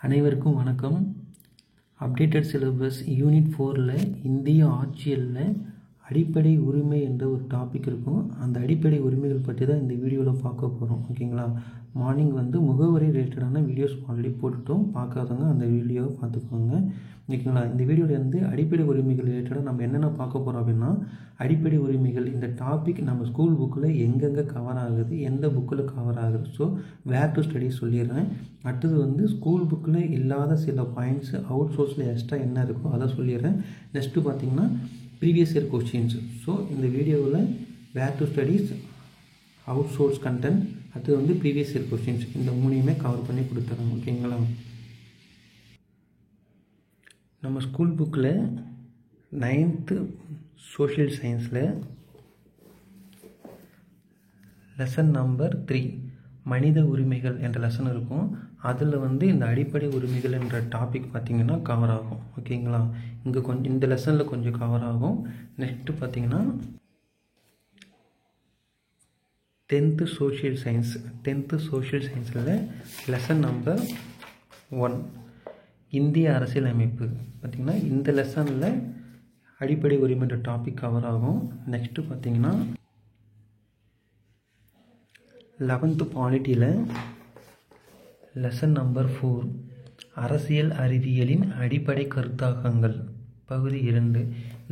அனைவருக்கும் வணக்கம். Updated syllabus unit 4ல் இந்திய ஆட்சியலில் அடிப்படை உரிமை என்ற ஒரு டாபிக் இருக்கும். அந்த அடிப்படை உரிமைகள் பற்றி தான் இந்த வீடியோவில் பார்க்க போகிறோம். ஓகேங்களா? மார்னிங் முகவரி ரிலேட்டடான வீடியோஸ் ஆல்ரெடி போட்டுட்டோம். பார்க்காதவங்க அந்த வீடியோவை பார்த்துக்கோங்க. ஓகேங்களா? இந்த வீடியோவில் அடிப்படை உரிமைகள் ரிலேட்டடாக நம்ம என்னென்ன பார்க்க போகிறோம் அப்படின்னா, அடிப்படை உரிமைகள் இந்த டாபிக் நம்ம ஸ்கூல் புக்கில் எங்கெங்கே கவர் ஆகுது, எந்த புக்கில் கவர் ஆகுது, ஸோ வேர் டு ஸ்டடி சொல்லிடுறேன். அடுத்தது ஸ்கூல் புக்கில் இல்லாத சில பாயிண்ட்ஸ் அவுட் சோர்ஸில் எக்ஸ்ட்ரா என்ன இருக்கோ அதை சொல்லிடுறேன். நெக்ஸ்ட்டு பார்த்திங்கன்னா ப்ரீவியஸ் இயர் கொஸ்டின்ஸ். ஸோ இந்த வீடியோவில் where to studies, outsource content, அடுத்தது ப்ரீவியஸ் இயர் கொஸ்டின்ஸ், இந்த மூணையுமே கவர் பண்ணி கொடுத்துறேன். ஓகேங்களா? நம்ம ஸ்கூல் புக்கில் 9th சோஷியல் சயின்ஸில் லெசன் நம்பர் 3 மனித உரிமைகள் என்ற லெசன் இருக்கும். அதில் இந்த அடிப்படை உரிமைகள் என்ற டாபிக் பார்த்திங்கன்னா கவர் ஆகும். ஓகேங்களா? இங்கே கொஞ்சம் இந்த லெசனில் கொஞ்சம் கவர் ஆகும். நெக்ஸ்ட்டு பார்த்திங்கன்னா 10th சோஷியல் சயின்ஸில் லெசன் நம்பர் 1 இந்திய அரசியலமைப்பு பார்த்திங்கன்னா இந்த லெசனில் அடிப்படை உரிமை என்ற டாபிக் கவர் ஆகும். நெக்ஸ்ட்டு பார்த்திங்கன்னா 11th பாலிட்டியில் லெசன் நம்பர் 4 அரசியல் அறிவியலின் அடிப்படை கருத்தாக்கங்கள் பகுதி 2.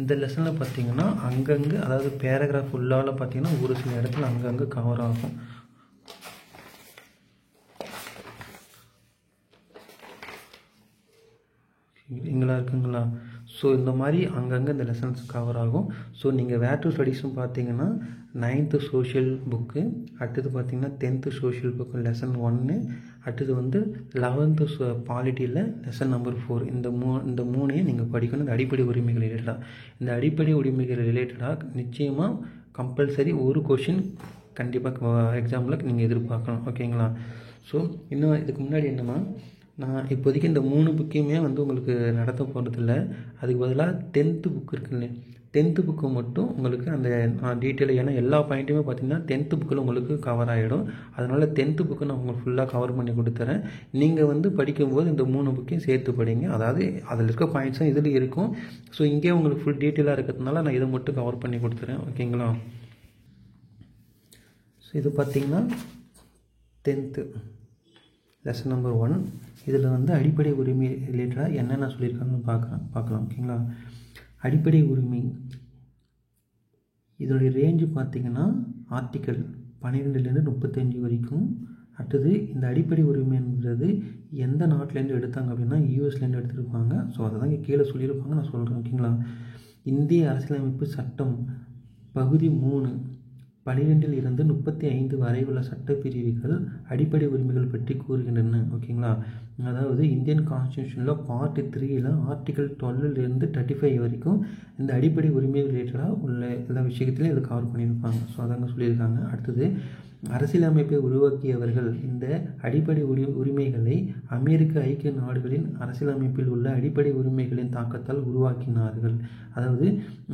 இந்த லெசனில் பார்த்திங்கன்னா அங்கங்கே, அதாவது பேராகிராஃப் உள்ளால் பார்த்திங்கன்னா ஒரு சில இடத்துல அங்கங்கே கவர் ஆகும். இங்களா இருக்குங்களா? ஸோ இந்த மாதிரி அங்கங்கே இந்த லெசன்ஸ் கவர் ஆகும். ஸோ நீங்கள் வேர் டு ஸ்டடீஸும் பார்த்தீங்கன்னா 9th சோஷியல் புக்கு, அடுத்தது பார்த்திங்கன்னா 10th சோஷியல் புக்கு லெசன் 1, அடுத்தது 11th பாலிட்டியில் லெசன் நம்பர் 4. இந்த மூணையும் நீங்கள் படிக்கணும். இந்த அடிப்படை உரிமைகள் ரிலேட்டடாக, இந்த அடிப்படை உரிமைகள் ரிலேட்டடாக நிச்சயமாக கம்பல்சரி ஒரு கொஷின் கண்டிப்பாக எக்ஸாம்பிள் நீங்கள் எதிர்பார்க்கணும். ஓகேங்களா? ஸோ இன்னும் இதுக்கு முன்னாடி என்னென்னா, நான் இப்போதைக்கு இந்த 3 புக்கையுமே உங்களுக்கு நடத்த போகிறதில்ல. அதுக்கு பதிலாக 10th புக் இருக்குல்ல, 10th புக்கு மட்டும் உங்களுக்கு அந்த நான் டீட்டெயில், ஏன்னா எல்லா பாயிண்ட்டுமே பார்த்திங்கன்னா 10th புக்கில் உங்களுக்கு கவர் ஆகிடும். அதனால் 10th புக்கு நான் உங்களுக்கு ஃபுல்லாக கவர் பண்ணி கொடுத்துறேன். நீங்கள் படிக்கும்போது இந்த 3 புக்கையும் சேர்த்து படிங்க. அதாவது அதில் இருக்க பாயிண்ட்ஸும் இதில் இருக்கும். ஸோ இங்கே உங்களுக்கு ஃபுல் டீட்டெயிலாக இருக்கிறதுனால நான் இதை மட்டும் கவர் பண்ணி கொடுத்துறேன். ஓகேங்களா? ஸோ இது பார்த்திங்கன்னா 10th லெசன் நம்பர் 1. இதில் அடிப்படை உரிமை ரிலேட்டடாக என்னென்ன சொல்லியிருக்காங்கன்னு பார்க்கலாம். ஓகேங்களா? அடிப்படை உரிமை இதோடைய ரேஞ்சு பார்த்திங்கன்னா ஆர்டிக்கல் 12லேருந்து 35 வரைக்கும். அடுத்தது இந்த அடிப்படை உரிமைன்றது எந்த நாட்டிலேருந்து எடுத்தாங்க அப்படின்னா யூஎஸ்லேருந்து எடுத்துருப்பாங்க. ஸோ அதை தான் இங்கே கீழே சொல்லியிருப்பாங்க, நான் சொல்கிறேன். ஓகேங்களா? இந்திய அரசியலமைப்பு சட்டம் பகுதி 3 12 இருந்து 35 வரை உள்ள சட்டப்பிரிவுகள் அடிப்படை உரிமைகள் பற்றி கூறுகின்றன. ஓகேங்களா? அதாவது இந்தியன் கான்ஸ்டியூஷனில் பார்ட் 3ல் ஆர்டிக்கல் 12லேருந்து 35 வரைக்கும் இந்த அடிப்படை உரிமைகள் ரிலேட்டடாக உள்ள எல்லா விஷயத்துலையும் இதை கவர் பண்ணியிருப்பாங்க. ஸோ அதாங்க சொல்லியிருக்காங்க. அடுத்தது அரசியலமைப்பை உருவாக்கியவர்கள் இந்த அடிப்படை உரிமைகளை அமெரிக்க ஐக்கிய நாடுகளின் அரசியலமைப்பில் உள்ள அடிப்படை உரிமைகளின் தாக்கத்தால் உருவாக்கினார்கள். அதாவது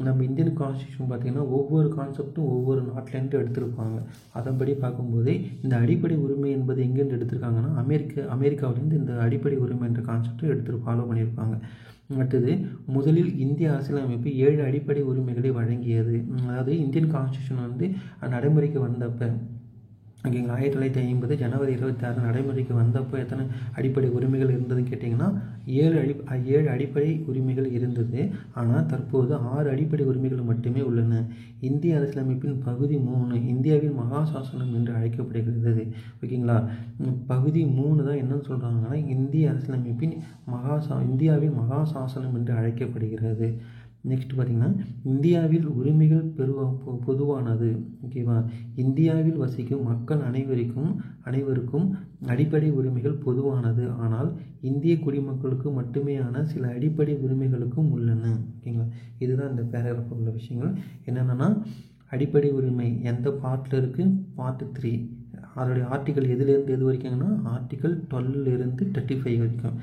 நம்ம இந்தியன் கான்ஸ்டியூஷன் பார்த்திங்கன்னா ஒவ்வொரு கான்செப்டும் ஒவ்வொரு நாட்டிலேருந்து எடுத்திருப்பாங்க. அதன்படி பார்க்கும்போதே இந்த அடிப்படை உரிமை என்பது எங்கேருந்து எடுத்திருக்காங்கன்னா அமெரிக்காவிலேருந்து இந்த அடிப்படை உரிமை என்ற கான்செப்டை ஃபாலோ பண்ணியிருப்பாங்க. அடுத்தது முதலில் இந்திய அரசியலமைப்பு 7 அடிப்படை உரிமைகளை வழங்கியது. அதாவது இந்தியன் கான்ஸ்டியூஷன் நடைமுறைக்கு வந்தப்போ, ஓகேங்களா, 1950 ஜனவரி 26 நடைமுறைக்கு வந்தப்போ எத்தனை அடிப்படை உரிமைகள் இருந்ததுன்னு கேட்டிங்கன்னா 7 அடிப்படை உரிமைகள் இருந்தது. ஆனால் தற்போது 6 அடிப்படை உரிமைகள் மட்டுமே உள்ளன. இந்திய அரசியலமைப்பின் பகுதி 3 இந்தியாவின் மகாசாசனம் என்று அழைக்கப்படுகிறது. ஓகேங்களா? பகுதி 3 தான் என்னன்னு சொல்கிறாங்கன்னா இந்திய அரசியலமைப்பின் இந்தியாவின் மகாசாசனம் என்று அழைக்கப்படுகிறது. நெக்ஸ்ட் பார்த்திங்கன்னா இந்தியாவில் உரிமைகள் பொதுவானது. ஓகேவா? இந்தியாவில் வசிக்கும் மக்கள் அனைவருக்கும் அடிப்படை உரிமைகள் பொதுவானது. ஆனால் இந்திய குடிமக்களுக்கு மட்டுமேயான சில அடிப்படை உரிமைகளுக்கும் உள்ளன. ஓகேங்களா? இதுதான் இந்த பேராகிராஃப் உள்ள விஷயங்கள். என்னென்னா அடிப்படை உரிமை எந்த பார்ட்டில் இருக்குது? பார்ட் 3. அதோடைய ஆர்டிக்கல் எதுலேருந்து எது வரைக்குங்கன்னா ஆர்டிக்கல் 12லேருந்து 35 வரைக்கும்.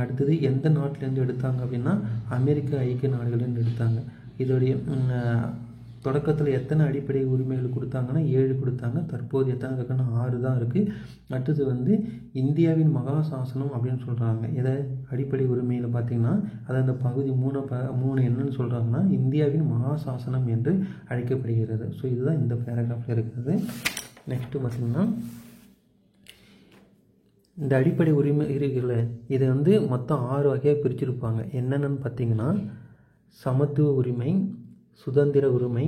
அடுத்தது எந்த நாட்டிலேருந்து எடுத்தாங்க அப்படின்னா அமெரிக்க ஐக்கிய நாடுகள்லேருந்து எடுத்தாங்க. இதோடைய தொடக்கத்தில் எத்தனை அடிப்படை உரிமைகள் கொடுத்தாங்கன்னா 7 கொடுத்தாங்க. தற்போது எத்தனை இருக்குன்னா 6 தான் இருக்குது. அடுத்தது வந்து இந்தியாவின் மகா சாசனம் அப்படின்னு சொல்கிறாங்க. இதை அடிப்படை உரிமையில் பார்த்திங்கன்னா அதை அந்த பகுதி 3 என்னன்னு சொல்கிறாங்கன்னா இந்தியாவின் மகா சாசனம் என்று அழைக்கப்படுகிறது. ஸோ இதுதான் இந்த பேராகிராஃபில் இருக்கிறது. நெக்ஸ்ட்டு பார்த்திங்கன்னா இந்த அடிப்படை உரிமை இருக்குல்ல, இதை வந்து மொத்தம் 6 வகையாக பிரிச்சிருப்பாங்க. என்னென்னு பார்த்திங்கன்னா சமத்துவ உரிமை, சுதந்திர உரிமை,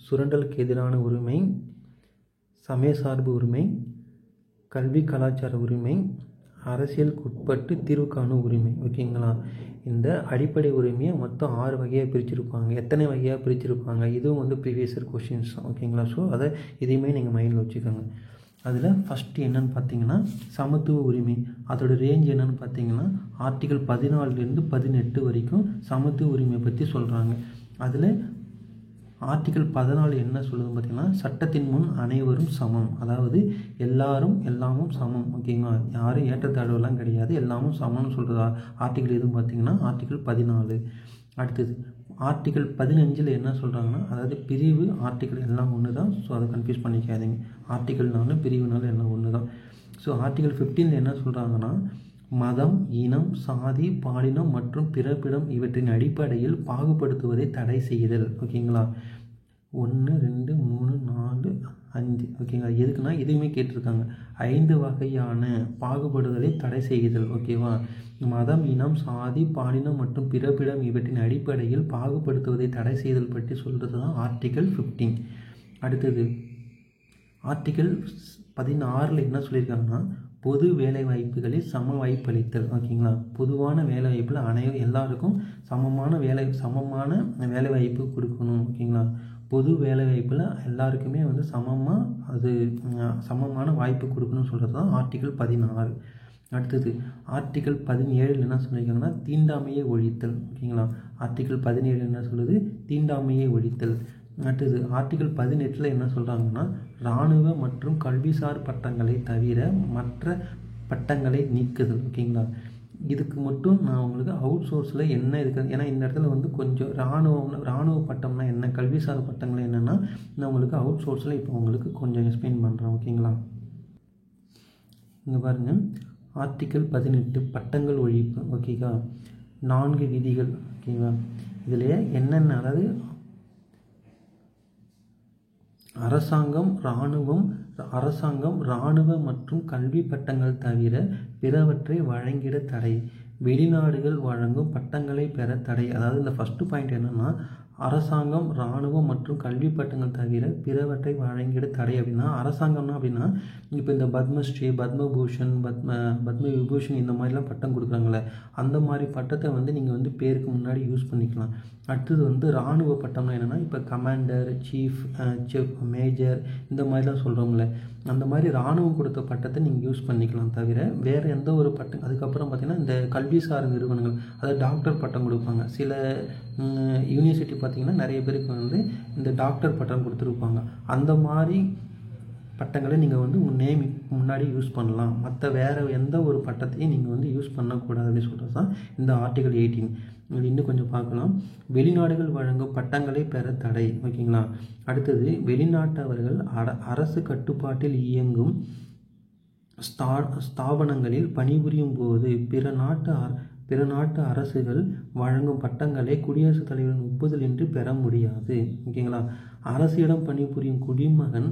சுரண்டலுக்கு எதிரான உரிமை, சமயசார்பு உரிமை, கல்வி கலாச்சார உரிமை, அரசியலுக்கு உட்பட்டு தீர்வு காணும் உரிமை. ஓகேங்களா? இந்த அடிப்படை உரிமையை மொத்தம் 6 வகையாக பிரிச்சிருப்பாங்க. எத்தனை வகையாக பிரிச்சிருப்பாங்க இதுவும் வந்து ப்ரீவியஸ் இயர் கொஷின்ஸ் தான். ஓகேங்களா? ஸோ அதை இதையுமே நீங்கள் மைண்டில் வச்சுக்கோங்க. அதில் ஃபஸ்ட்டு என்னென்னு பார்த்தீங்கன்னா சமத்துவ உரிமை. அதோட ரேஞ்ச் என்னென்னு பார்த்தீங்கன்னா ஆர்டிகல் 14 18 வரைக்கும் சமத்துவ உரிமையை பற்றி சொல்கிறாங்க. அதில் ஆர்டிகல் 14 என்ன சொல்லுதுன்னு பார்த்தீங்கன்னா சட்டத்தின் முன் அனைவரும் சமம். அதாவது எல்லாமும் சமம். ஓகேங்களா? யாரும் ஏற்றத்தாழ்வுலாம் கிடையாது, எல்லாமும் சமம்னு சொல்கிறது ஆர்டிகல் எதுவும் பார்த்தீங்கன்னா ஆர்டிகல் 14. அடுத்தது ஆர்டிகல் 15 என்ன சொல்கிறாங்கன்னா அதாவது பிரிவு ஆர்டிகல் எல்லாம் ஒன்று தான். ஸோ அதை கன்ஃபியூஸ் பண்ணிக்காதீங்க. ஆர்டிகல்னாலும் பிரிவுனாலும் எல்லாம் ஒன்று தான். ஸோ ஆர்டிகல் 15 என்ன சொல்கிறாங்கன்னா மதம், இனம், சாதி, பாலினம் மற்றும் பிறப்பிடம் இவற்றின் அடிப்படையில் பாகுபடுத்துவதை தடை செய்தல். ஓகேங்களா? 1 2 3 4 5. ஓகேங்களா? எதுக்குன்னா இதுவுமே கேட்டிருக்காங்க. 5 வகையான பாகுபடுதலை தடை செய்தல். ஓகேவா? மதம், இனம், சாதி, பாலினம் மற்றும் பிறப்பிடம் இவற்றின் அடிப்படையில் பாகுபடுத்துவதை தடை செய்தல் பற்றி சொல்கிறது தான் ஆர்டிகல் 15. அடுத்தது ஆர்டிகல் 16 என்ன சொல்லியிருக்காங்கன்னா பொது வேலைவாய்ப்புகளில் சம வாய்ப்பளித்தல். ஓகேங்களா? பொதுவான வேலைவாய்ப்பில் எல்லாருக்கும் சமமான வேலைவாய்ப்பு கொடுக்கணும். ஓகேங்களா? பொது வேலைவாய்ப்பில் எல்லாருக்குமே வந்து சமமான வாய்ப்பு கொடுக்கணும்னு சொல்கிறது தான் ஆர்டிகல் 16. அடுத்தது ஆர்டிகல் 17 என்ன சொல்லியிருக்காங்கன்னா தீண்டாமையை ஒழித்தல். ஓகேங்களா? ஆர்டிகல் 17 என்ன சொல்லுது? தீண்டாமையை ஒழித்தல். அடுத்தது ஆர்டிகல் 18 என்ன சொல்கிறாங்கன்னா இராணுவ மற்றும் கல்விசார் பட்டங்களை தவிர மற்ற பட்டங்களை நீக்குதல். ஓகேங்களா? இதுக்கு மட்டும் நான் உங்களுக்கு அவுட் சோர்ஸில் என்ன இருக்குது, ஏன்னா இந்த இடத்துல வந்து கொஞ்சம் இராணுவ பட்டம்னா என்ன, கல்விசார் பட்டங்கள் என்னென்னா நான் உங்களுக்கு அவுட் சோர்ஸில் இப்போ உங்களுக்கு கொஞ்சம் எக்ஸ்பிளைன் பண்ணுறேன். ஓகேங்களா? இங்கே பாருங்கள் ஆர்டிகல் 18 பட்டங்கள் ஒழிப்பு. ஓகேவா? 4 விதிகள். ஓகேவா? இதில் என்னென்ன, அதாவது அரசாங்கம் இராணுவ மற்றும் கல்வி பட்டங்கள் தவிர பிறவற்றை வழங்கிட தடை, வெளிநாடுகள் வழங்கும் பட்டங்களை பெற தடை. அதாவது இந்த ஃபஸ்ட்டு பாயிண்ட் என்னென்னா அரசாங்கம் இராணுவம் மற்றும் கல்வி பட்டங்கள் தவிர பிறவற்றை வழங்கிட தடை. அப்படின்னா அரசாங்கம்னா அப்படின்னா இப்போ இந்த பத்மஸ்ரீ, பத்மபூஷன், பத்ம விபூஷன் இந்த மாதிரிலாம் பட்டம் கொடுக்குறாங்களே அந்த மாதிரி பட்டத்தை வந்து நீங்கள் வந்து பேருக்கு முன்னாடி யூஸ் பண்ணிக்கலாம். அடுத்தது வந்து இராணுவ பட்டம்னா என்னென்னா இப்போ கமாண்டர், சீஃப், மேஜர் இந்த மாதிரிலாம் சொல்கிறோம்ல அந்த மாதிரி இராணுவம் கொடுத்த பட்டத்தை நீங்கள் யூஸ் பண்ணிக்கலாம் தவிர வேறு எந்த ஒரு பட்டம். அதுக்கப்புறம் பார்த்திங்கன்னா இந்த கல்விசார் நிறுவனங்கள், அதாவது டாக்டர் பட்டம் கொடுப்பாங்க. சில யூனிவர்சிட்டி பார்த்திங்கன்னா நிறைய பேருக்கு வந்து இந்த டாக்டர் பட்டம் கொடுத்துருப்பாங்க. அந்த மாதிரி பட்டங்களை நீங்கள் வந்து உங்கள் நேம் முன்னாடி யூஸ் பண்ணலாம். மற்ற வேறு எந்த ஒரு பட்டத்தையும் நீங்கள் வந்து யூஸ் பண்ணக்கூடாது அப்படின்னு சொல்கிறது தான் இந்த ஆர்டிகல் 18. இது இன்னும் கொஞ்சம் பார்க்கலாம். வெளிநாடுகள் வழங்கும் பட்டங்களை பெற தடை. ஓகேங்களா? அடுத்தது வெளிநாட்டவர்கள் அரசு கட்டுப்பாட்டில் இயங்கும் ஸ்தாபனங்களில் பணிபுரியும் போது பிற நாட்டு அரசுகள் வழங்கும் பட்டங்களை குடியரசுத் தலைவரின் ஒப்புதல் இன்றி பெற முடியாது. ஓகேங்களா? அரசிடம் பணிபுரியும் குடிமகன்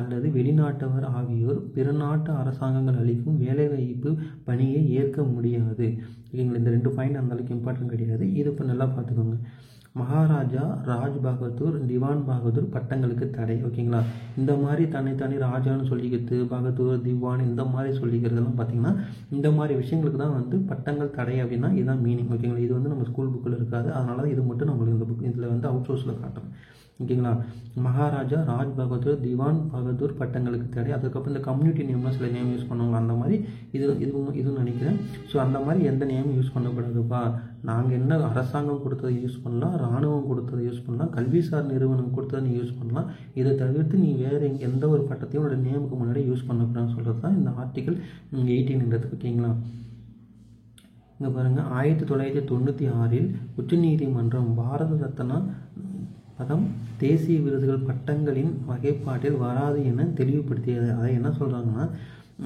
அல்லது வெளிநாட்டவர் ஆகியோர் பிற நாட்டு அரசாங்கங்கள் அளிக்கும் வேலைவாய்ப்பு பணியை ஏற்க முடியாது. ஓகேங்களா? இந்த 2 பாயிண்ட் அந்தளவுக்கு இம்பார்ட்டன்ட் கிடையாது. இது இப்போ நல்லா பார்த்துக்கோங்க. மகாராஜா, ராஜ் பகதூர், திவான் பகதூர் பட்டங்களுக்கு தடை. ஓகேங்களா? இந்த மாதிரி தன்னைத்தானே ராஜான்னு சொல்லிக்கிறது, பகதூர், திவான் இந்த மாதிரி சொல்லிக்கிறதெல்லாம் பார்த்திங்கன்னா இந்த மாதிரி விஷயங்களுக்கு தான் வந்து பட்டங்கள் தடை அப்படின்னா இதுதான் மீனிங். ஓகேங்களா? இது வந்து நம்ம ஸ்கூல் புக்கில் இருக்காது. அதனால தான் இது மட்டும் நம்மளுக்கு இந்த புக் இதில் வந்து அவுட் சோர்ஸில் காட்டுறோம். ஓகேங்களா? மகாராஜா, ராஜ் பகதூர், திவான் பகதூர் பட்டங்களுக்கு தடை. அதுக்கப்புறம் இந்த கம்யூனிட்டி நேம்லாம் சில நேம் யூஸ் பண்ணுவாங்க. அந்த மாதிரி இதுவும் நினைக்கிறேன். ஸோ அந்த மாதிரி எந்த நேமும் யூஸ் பண்ணக்கூடாதுப்பா. நாங்கள் என்ன அரசாங்கம் கொடுத்ததை யூஸ் பண்ணலாம், இராணுவம் கொடுத்ததை யூஸ் பண்ணலாம், கல்விசார் நிறுவனம் கொடுத்ததை நீ யூஸ் பண்ணலாம். இதை தவிர்த்து நீ வேறு எந்த ஒரு பட்டத்தையும் உன்னோட நேமுக்கு முன்னாடி யூஸ் பண்ணக்கூடாதுன்னு சொல்கிறது தான் இந்த ஆர்டிகல் 18. ஓகேங்களா? இங்கே பாருங்கள் 1996 உச்சநீதிமன்றம் பாரத ரத்னா அதான் தேசிய விருதுகள் பட்டங்களின் வகைப்பாட்டில் வராது என தெளிவுபடுத்தியது. அதை என்ன சொல்கிறாங்கன்னா,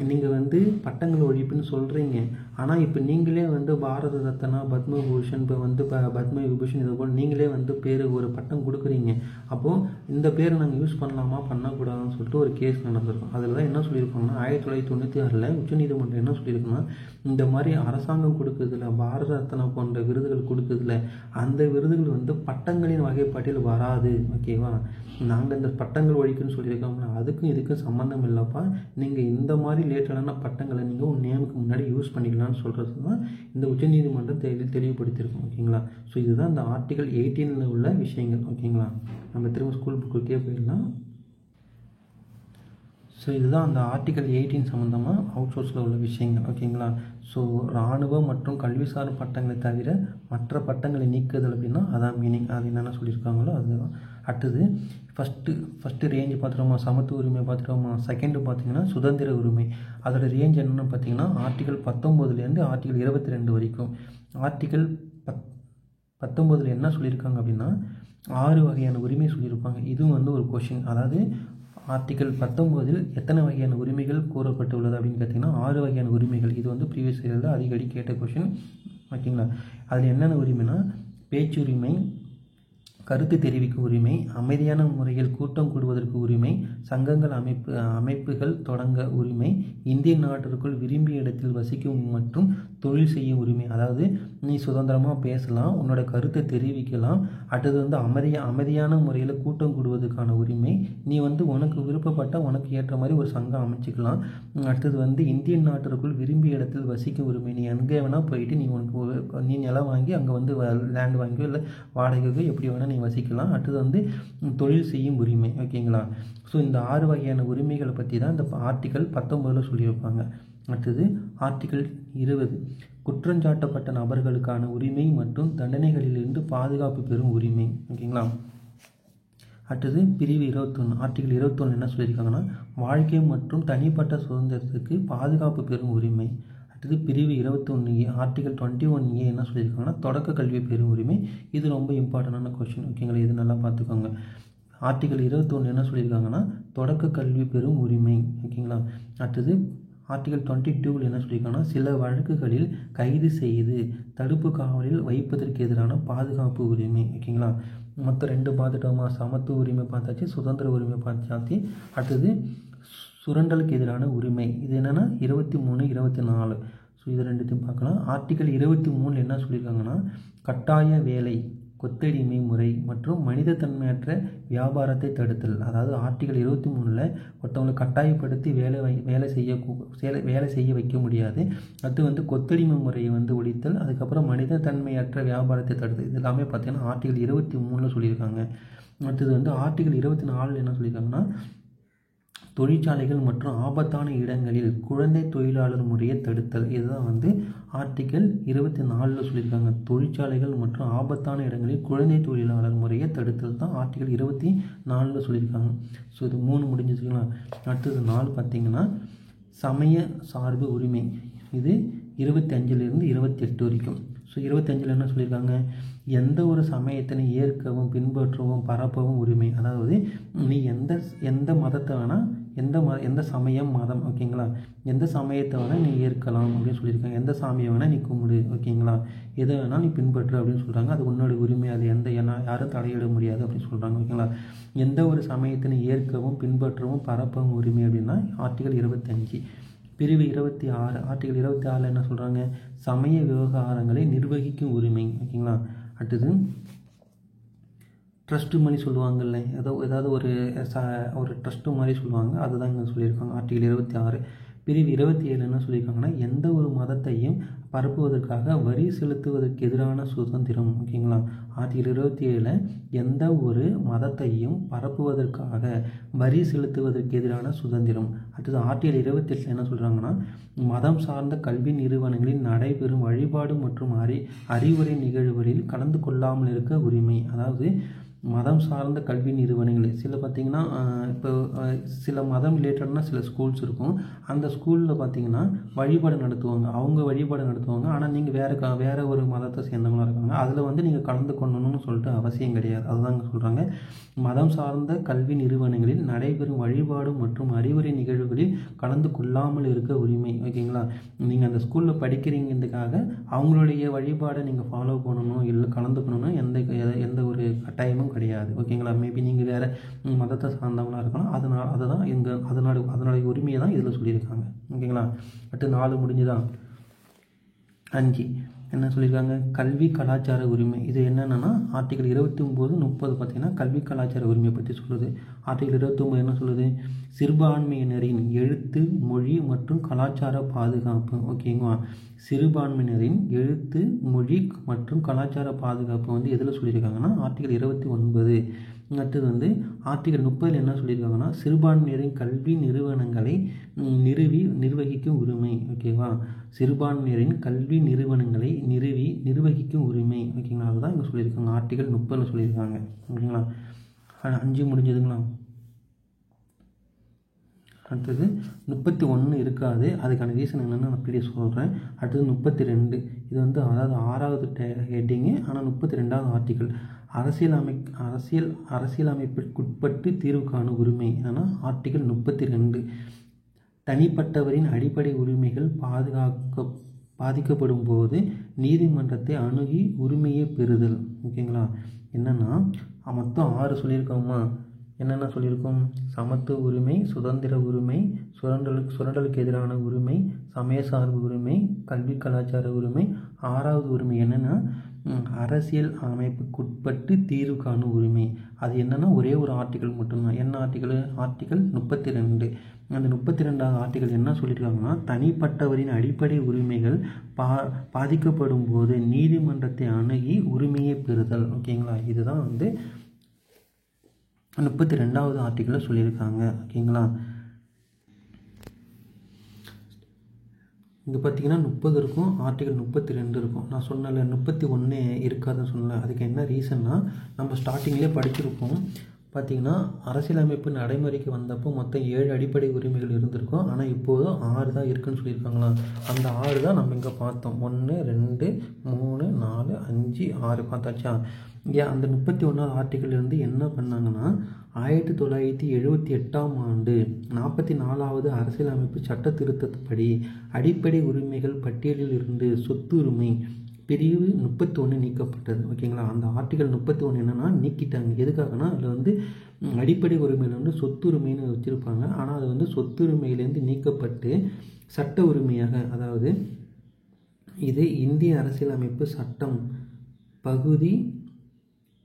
நீங்கள் வந்து பட்டங்கள் ஒழிப்புன்னு சொல்கிறீங்க, ஆனால் இப்போ நீங்களே வந்து பாரத ரத்னா, பத்மபூஷன், இப்போ வந்து பத்ம விபூஷன் இது போல் நீங்களே வந்து பேர் ஒரு பட்டம் கொடுக்குறீங்க. அப்போது இந்த பேரை நாங்கள் யூஸ் பண்ணலாமா பண்ணக்கூடாதுன்னு சொல்லிட்டு ஒரு கேஸ் நடந்திருக்கும். அதில் தான் என்ன சொல்லியிருக்காங்கன்னா 1996 உச்சநீதிமன்றம் என்ன சொல்லியிருக்குன்னா, இந்த மாதிரி அரசாங்கம் கொடுக்குறதுல பாரத ரத்னா போன்ற விருதுகள் கொடுக்குறதுல அந்த விருதுகள் வந்து பட்டங்களின் வகைப்பாட்டில் வராது. ஓகேவா, நாங்கள் இந்த பட்டங்கள் ஒழிக்குன்னு சொல்லியிருக்கோம்னா அதுக்கும் இதுக்கும் சம்மந்தம் இல்லைப்பா, நீங்கள் இந்த மாதிரி லேட்டடான பட்டங்களை நீங்கள் உங்கள் நேமுக்கு முன்னாடி யூஸ் பண்ணிக்கலாம்னு சொல்கிறது தான் இந்த உச்சநீதிமன்றம் தெளிவுபடுத்தியிருக்கோம். ஓகேங்களா, ஸோ இதுதான் இந்த ஆர்டிகல் 18 உள்ள விஷயங்கள். ஓகேங்களா, நம்ம திரும்ப ஸ்கூல் புக்குக்கே போயிடலாம். ஸோ இதுதான் அந்த ஆர்டிகல் 18 சம்மந்தமாக அவுட் சோர்ஸில் உள்ள விஷயங்கள். ஓகேங்களா, ஸோ இராணுவ மற்றும் கல்விசார் பட்டங்களை தவிர மற்ற பட்டங்களை நீக்குதல் அப்படின்னா அதான் மீனிங். அது என்னென்ன சொல்லியிருக்காங்களோ அதுதான். அடுத்தது ஃபஸ்ட்டு ரேஞ்சு பார்த்துட்டோமா, சமத்துவ உரிமை பார்த்துட்டோமா. செகண்டு பார்த்திங்கன்னா சுதந்திர உரிமை. அதோட ரேஞ்ச் என்னென்னு பார்த்தீங்கன்னா ஆர்டிகல் 19 ஆர்டிகல் 22 வரைக்கும். ஆர்டிகல் 19 என்ன சொல்லியிருக்காங்க அப்படின்னா 6 வகையான உரிமை சொல்லியிருப்பாங்க. இதுவும் வந்து ஒரு கொஷின். அதாவது ஆர்டிகல் 19 எத்தனை வகையான உரிமைகள் கூறப்பட்டுள்ளது அப்படின்னு பார்த்தீங்கன்னா 6 வகையான உரிமைகள். இது வந்து ப்ரீவியஸ் இயரில் அடிக்கடி கேட்ட கொஷின். ஓகேங்களா, அதில் என்னென்ன உரிமைனா பேச்சுரிமை, கருத்து தெரிவிக்கும் உரிமை, அமைதியான முறையில் கூட்டம் கூடுவதற்கு உரிமை, சங்கங்கள் அமைப்புகள் தொடங்க உரிமை, இந்திய நாட்டிற்குள் விரும்பிய இடத்தில் வசிக்கும் மற்றும் தொழில் செய்யும் உரிமை. அதாவது நீ சுதந்திரமாக பேசலாம், உன்னோட கருத்தை தெரிவிக்கலாம். அடுத்தது வந்து அமைதியான முறையில் கூட்டம் கூடுவதற்கான உரிமை. நீ வந்து உனக்கு விருப்பப்பட்ட உனக்கு ஏற்ற மாதிரி ஒரு சங்கம் அமைச்சிக்கலாம். அடுத்தது வந்து இந்திய நாட்டிற்குள் விரும்பிய இடத்தில் வசிக்கும் உரிமை. நீ எங்கே வேணால் போயிட்டு நீ நிலம் வாங்கி அங்கே வந்து லேண்ட் வாங்கியோ இல்லை வாடகைக்கோ எப்படி வேணால் நீ வசிக்கலாம். அடுத்தது வந்து தொழில் செய்யும் உரிமை. ஓகேங்களா, ஸோ இந்த 6 வகையான உரிமைகளை பற்றி தான் இந்த ஆர்டிகல் 19 சொல்லியிருப்பாங்க. அடுத்தது ஆர்டிகல் 20 குற்றஞ்சாட்டப்பட்ட நபர்களுக்கான உரிமை மற்றும் தண்டனைகளிலிருந்து பாதுகாப்பு பெறும் உரிமை. ஓகேங்களா, அடுத்தது பிரிவு 21 ஆர்டிகல் 21 என்ன சொல்லியிருக்காங்கன்னா வாழ்க்கை மற்றும் தனிப்பட்ட சுதந்திரத்துக்கு பாதுகாப்பு பெறும் உரிமை. அடுத்தது பிரிவு 21A ஆர்டிகல் 21A என்ன சொல்லியிருக்காங்கன்னா தொடக்க கல்வி பெறும் உரிமை. இது ரொம்ப இம்பார்ட்டண்டான கொஸ்டின். ஓகேங்களா, இது நல்லா பார்த்துக்கோங்க. ஆர்டிகல் 21 என்ன சொல்லியிருக்காங்கன்னா தொடக்க கல்வி பெறும் உரிமை. ஓகேங்களா, அடுத்தது ஆர்டிகல் 22 என்ன சொல்லியிருக்காங்கன்னா சில வழக்குகளில் கைது செய்து தடுப்பு காவலில் வைப்பதற்கு எதிரான பாதுகாப்பு உரிமை. ஓகேங்களா, மொத்தம் 2 பார்த்துட்டோமா, சமத்துவ உரிமை பார்த்தாச்சு, சுதந்திர உரிமை பார்த்தாச்சு. அடுத்தது சுரண்டலுக்கு எதிரான உரிமை. இது என்னென்னா 23, 24. ஸோ இது ரெண்டுத்தையும் பார்க்கலாம். ஆர்டிகல் 23 என்ன சொல்லியிருக்காங்கன்னா கட்டாய வேலை, கொத்தடிமை முறை மற்றும் மனிதத்தன்மையற்ற வியாபாரத்தை தடுத்தல். அதாவது ஆர்டிகல் 23 ஒருத்தவங்களை கட்டாயப்படுத்தி வேலை செய்ய வைக்க முடியாது. அது வந்து கொத்தடிமை முறையை வந்து ஒழித்தல், அதுக்கப்புறம் மனிதத்தன்மையற்ற வியாபாரத்தை தடுத்தல். இது எல்லாமே பார்த்தீங்கன்னா ஆர்டிகல் 23 சொல்லியிருக்காங்க. அடுத்தது வந்து ஆர்டிகல் 24 என்ன சொல்லியிருக்காங்கன்னா தொழிற்சாலைகள் மற்றும் ஆபத்தான இடங்களில் குழந்தை தொழிலாளர் முறையை தடுத்தல். இதுதான் வந்து ஆர்டிகல் 24 சொல்லியிருக்காங்க. தொழிற்சாலைகள் மற்றும் ஆபத்தான இடங்களில் குழந்தை தொழிலாளர் முறையை தடுத்தல் தான் ஆர்டிகல் 24 சொல்லியிருக்காங்க. ஸோ இது 3 முடிஞ்சிச்சுங்களா. அடுத்தது 4 பார்த்திங்கன்னா சமய சார்பு உரிமை. இது 25 28 வரைக்கும். ஸோ 25 என்ன சொல்லியிருக்காங்க எந்த ஒரு சமயத்தினை ஏற்கவும் பின்பற்றவும் பரப்பவும் உரிமை. அதாவது நீ எந்த மதத்தை வேணால் எந்த சமயம் மதம் ஓகேங்களா எந்த சமயத்தை வேணால் நீ ஏற்கலாம் அப்படின்னு சொல்லியிருக்காங்க. எந்த சாமியை வேணால் நீ கும்பிடு ஓகேங்களா, எதை வேணால் நீ பின்பற்று அப்படின்னு சொல்கிறாங்க. அது உன்னோட உரிமை, அது யாரும் தடையிட முடியாது அப்படின்னு சொல்கிறாங்க. ஓகேங்களா, எந்த ஒரு சமயத்தினை ஏற்கவும் பின்பற்றவும் பரப்பவும் உரிமை அப்படின்னா ஆர்டிகல் 25. பிரிவு 26 ஆர்டிகல் 26 என்ன சொல்கிறாங்க சமய விவகாரங்களை நிர்வகிக்கும் உரிமை. ஓகேங்களா, அடுத்தது ட்ரஸ்ட்டு மாதிரி சொல்லுவாங்கல்ல, ஏதாவது ஒரு ட்ரஸ்ட்டு மாதிரி சொல்லுவாங்க, அதுதான் இங்கே சொல்லியிருக்காங்க ஆர்டிகல் 26. பிரிவு 27 என்ன சொல்லியிருக்காங்கன்னா எந்த ஒரு மதத்தையும் பரப்புவதற்காக வரி செலுத்துவதற்கு எதிரான சுதந்திரம். ஓகேங்களா, ஆர்டிகல் 27 எந்த ஒரு மதத்தையும் பரப்புவதற்காக வரி செலுத்துவதற்கு எதிரான சுதந்திரம். அடுத்தது ஆர்டிகல் 28 என்ன சொல்கிறாங்கன்னா மதம் சார்ந்த கல்வி நிறுவனங்களில் நடைபெறும் வழிபாடு மற்றும் அறிவுரை நிகழ்வுகளில் கலந்து கொள்ளாமல் இருக்க உரிமை. அதாவது மதம் சார்ந்த கல்வி நிறுவனங்கள் சில பார்த்திங்கன்னா இப்போ சில மதம் ரிலேட்டட்னா சில ஸ்கூல்ஸ் இருக்கும். அந்த ஸ்கூலில் பார்த்திங்கன்னா வழிபாடு நடத்துவாங்க, அவங்க வழிபாடு நடத்துவாங்க. ஆனால் நீங்கள் வேறு ஒரு மதத்தை சேர்ந்தவங்களாக இருக்காங்க, அதில் வந்து நீங்கள் கலந்து கொள்ளணும்னு சொல்லிட்டு அவசியம் கிடையாது. அதுதாங்க சொல்கிறாங்க. மதம் சார்ந்த கல்வி நிறுவனங்களில் நடைபெறும் வழிபாடு மற்றும் அறிவுரை நிகழ்வுகளில் கலந்து கொள்ளாமல் இருக்க உரிமை. ஓகேங்களா? நீங்கள் அந்த ஸ்கூலில் படிக்கிறீங்கிறதுக்காக அவங்களுடைய வழிபாடை நீங்கள் ஃபாலோ பண்ணணும் இல்லை கலந்துக்கணும்னு எந்த ஒரு கட்டாயமும் கிடையாது. ஓகேங்களா? மேபி நீங்கள் வேறு மதத்தை சார்ந்தவங்களாக இருக்கலாம், அதுதான் அதனுடைய உரிமையை தான் இதில் சொல்லியிருக்காங்க. ஓகேங்களா? அடுத்து 4 முடிஞ்சுதான். 5 என்ன சொல்லியிருக்காங்க? கல்வி கலாச்சார உரிமை. இது என்னென்னா ஆர்டிகல் 29, 30 பார்த்திங்கன்னா கல்வி கலாச்சார உரிமையை பற்றி சொல்லுது. ஆர்டிகல் 29 என்ன சொல்லுது? சிறுபான்மையினரின் எழுத்து, மொழி மற்றும் கலாச்சார பாதுகாப்பு. ஓகேங்களா? சிறுபான்மையினரின் எழுத்து, மொழி மற்றும் கலாச்சார பாதுகாப்பு வந்து எதில் சொல்லியிருக்காங்கன்னா ஆர்டிகல் 29. அடுத்தது வந்து ஆர்டிகல் 30 என்ன சொல்லியிருக்காங்கன்னா சிறுபான்மையினரின் கல்வி நிறுவனங்களை நிர்வகிக்கும் உரிமை. ஓகேவா? சிறுபான்மையினரின் கல்வி நிறுவனங்களை நிர்வகிக்கும் உரிமை. ஓகேங்களா? அதுதான் இங்கே சொல்லியிருக்காங்க, ஆர்டிகல் 30 சொல்லியிருக்காங்க. ஓகேங்களா? 5 முடிஞ்சதுங்களா? அடுத்தது 31 இருக்காது. அதுக்கான ரீசன் என்னென்னு நான் அப்படியே சொல்கிறேன். அடுத்தது 32. இது வந்து அதாவது 6வது ஹெட்டிங்கு, ஆனால் 32வது ஆர்டிகல். அரசியலமைப்பிற்குட்பட்டு தீர்வு காணும் உரிமை. என்னென்னா ஆர்டிகல் 32. தனிப்பட்டவரின் அடிப்படை உரிமைகள் பாதிக்கப்படும் போது நீதிமன்றத்தை அணுகி உரிமையை பெறுதல். ஓகேங்களா? என்னென்னா மொத்தம் 6 சொல்லியிருக்கோமா? என்னென்ன சொல்லியிருக்கோம்? சமத்துவ உரிமை, சுதந்திர உரிமை, சுரண்டலுக்கு எதிரான உரிமை, சமய சார்பு உரிமை, கல்வி கலாச்சார உரிமை. 6வது உரிமை என்னென்னா அரசியல் அமைப்புக்குட்பட்டு தீர்வு காணும் உரிமை. அது என்னென்னா ஒரே ஒரு ஆர்டிகல் மட்டும்தான். என்ன ஆர்டிகல்? ஆர்டிகல் 32. அந்த 32வது ஆர்டிகல் என்ன சொல்லியிருக்காங்கன்னா தனிப்பட்டவரின் அடிப்படை உரிமைகள் பாதிக்கப்படும் போது நீதிமன்றத்தை அணுகி உரிமையை பெறுதல். ஓகேங்களா? இதுதான் வந்து 32வது ஆர்டிகிளில் சொல்லியிருக்காங்க. ஓகேங்களா? இங்கே பார்த்தீங்கன்னா 30 இருக்கும், ஆர்டிகல் 32 இருக்கும். நான் சொன்னல 31 இருக்காதுன்னு சொன்னல, அதுக்கு என்ன ரீசன்னா நம்ம ஸ்டார்டிங்லேயே படிச்சிருப்போம். பார்த்திங்கன்னா அரசியலமைப்பு நடைமுறைக்கு வந்தப்போ மொத்தம் 7 அடிப்படை உரிமைகள் இருந்திருக்கும். ஆனால் இப்போது 6 தான் இருக்குதுன்னு சொல்லியிருக்காங்களா? அந்த 6 தான் நம்ம இங்கே பார்த்தோம். 1, 2, 3, 4, 5, 6 பார்த்தாச்சா? ஏன் அந்த 31வது ஆர்டிகிளிலிருந்து என்ன பண்ணாங்கன்னா 1978ஆம் ஆண்டு 44வது அரசியலமைப்பு சட்ட திருத்தப்படி அடிப்படை உரிமைகள் பட்டியலில் இருந்து சொத்துரிமை பிரிவு 31 நீக்கப்பட்டது. ஓகேங்களா? அந்த ஆர்டிகல் 31 என்னென்னா நீக்கிட்டாங்க. எதுக்காகனா அதில் வந்து அடிப்படை உரிமையில் வந்து சொத்துரிமைன்னு வச்சுருப்பாங்க. ஆனால் அது வந்து சொத்துரிமையிலேருந்து நீக்கப்பட்டு சட்ட உரிமையாக, அதாவது இது இந்திய அரசியலமைப்பு சட்டம் பகுதி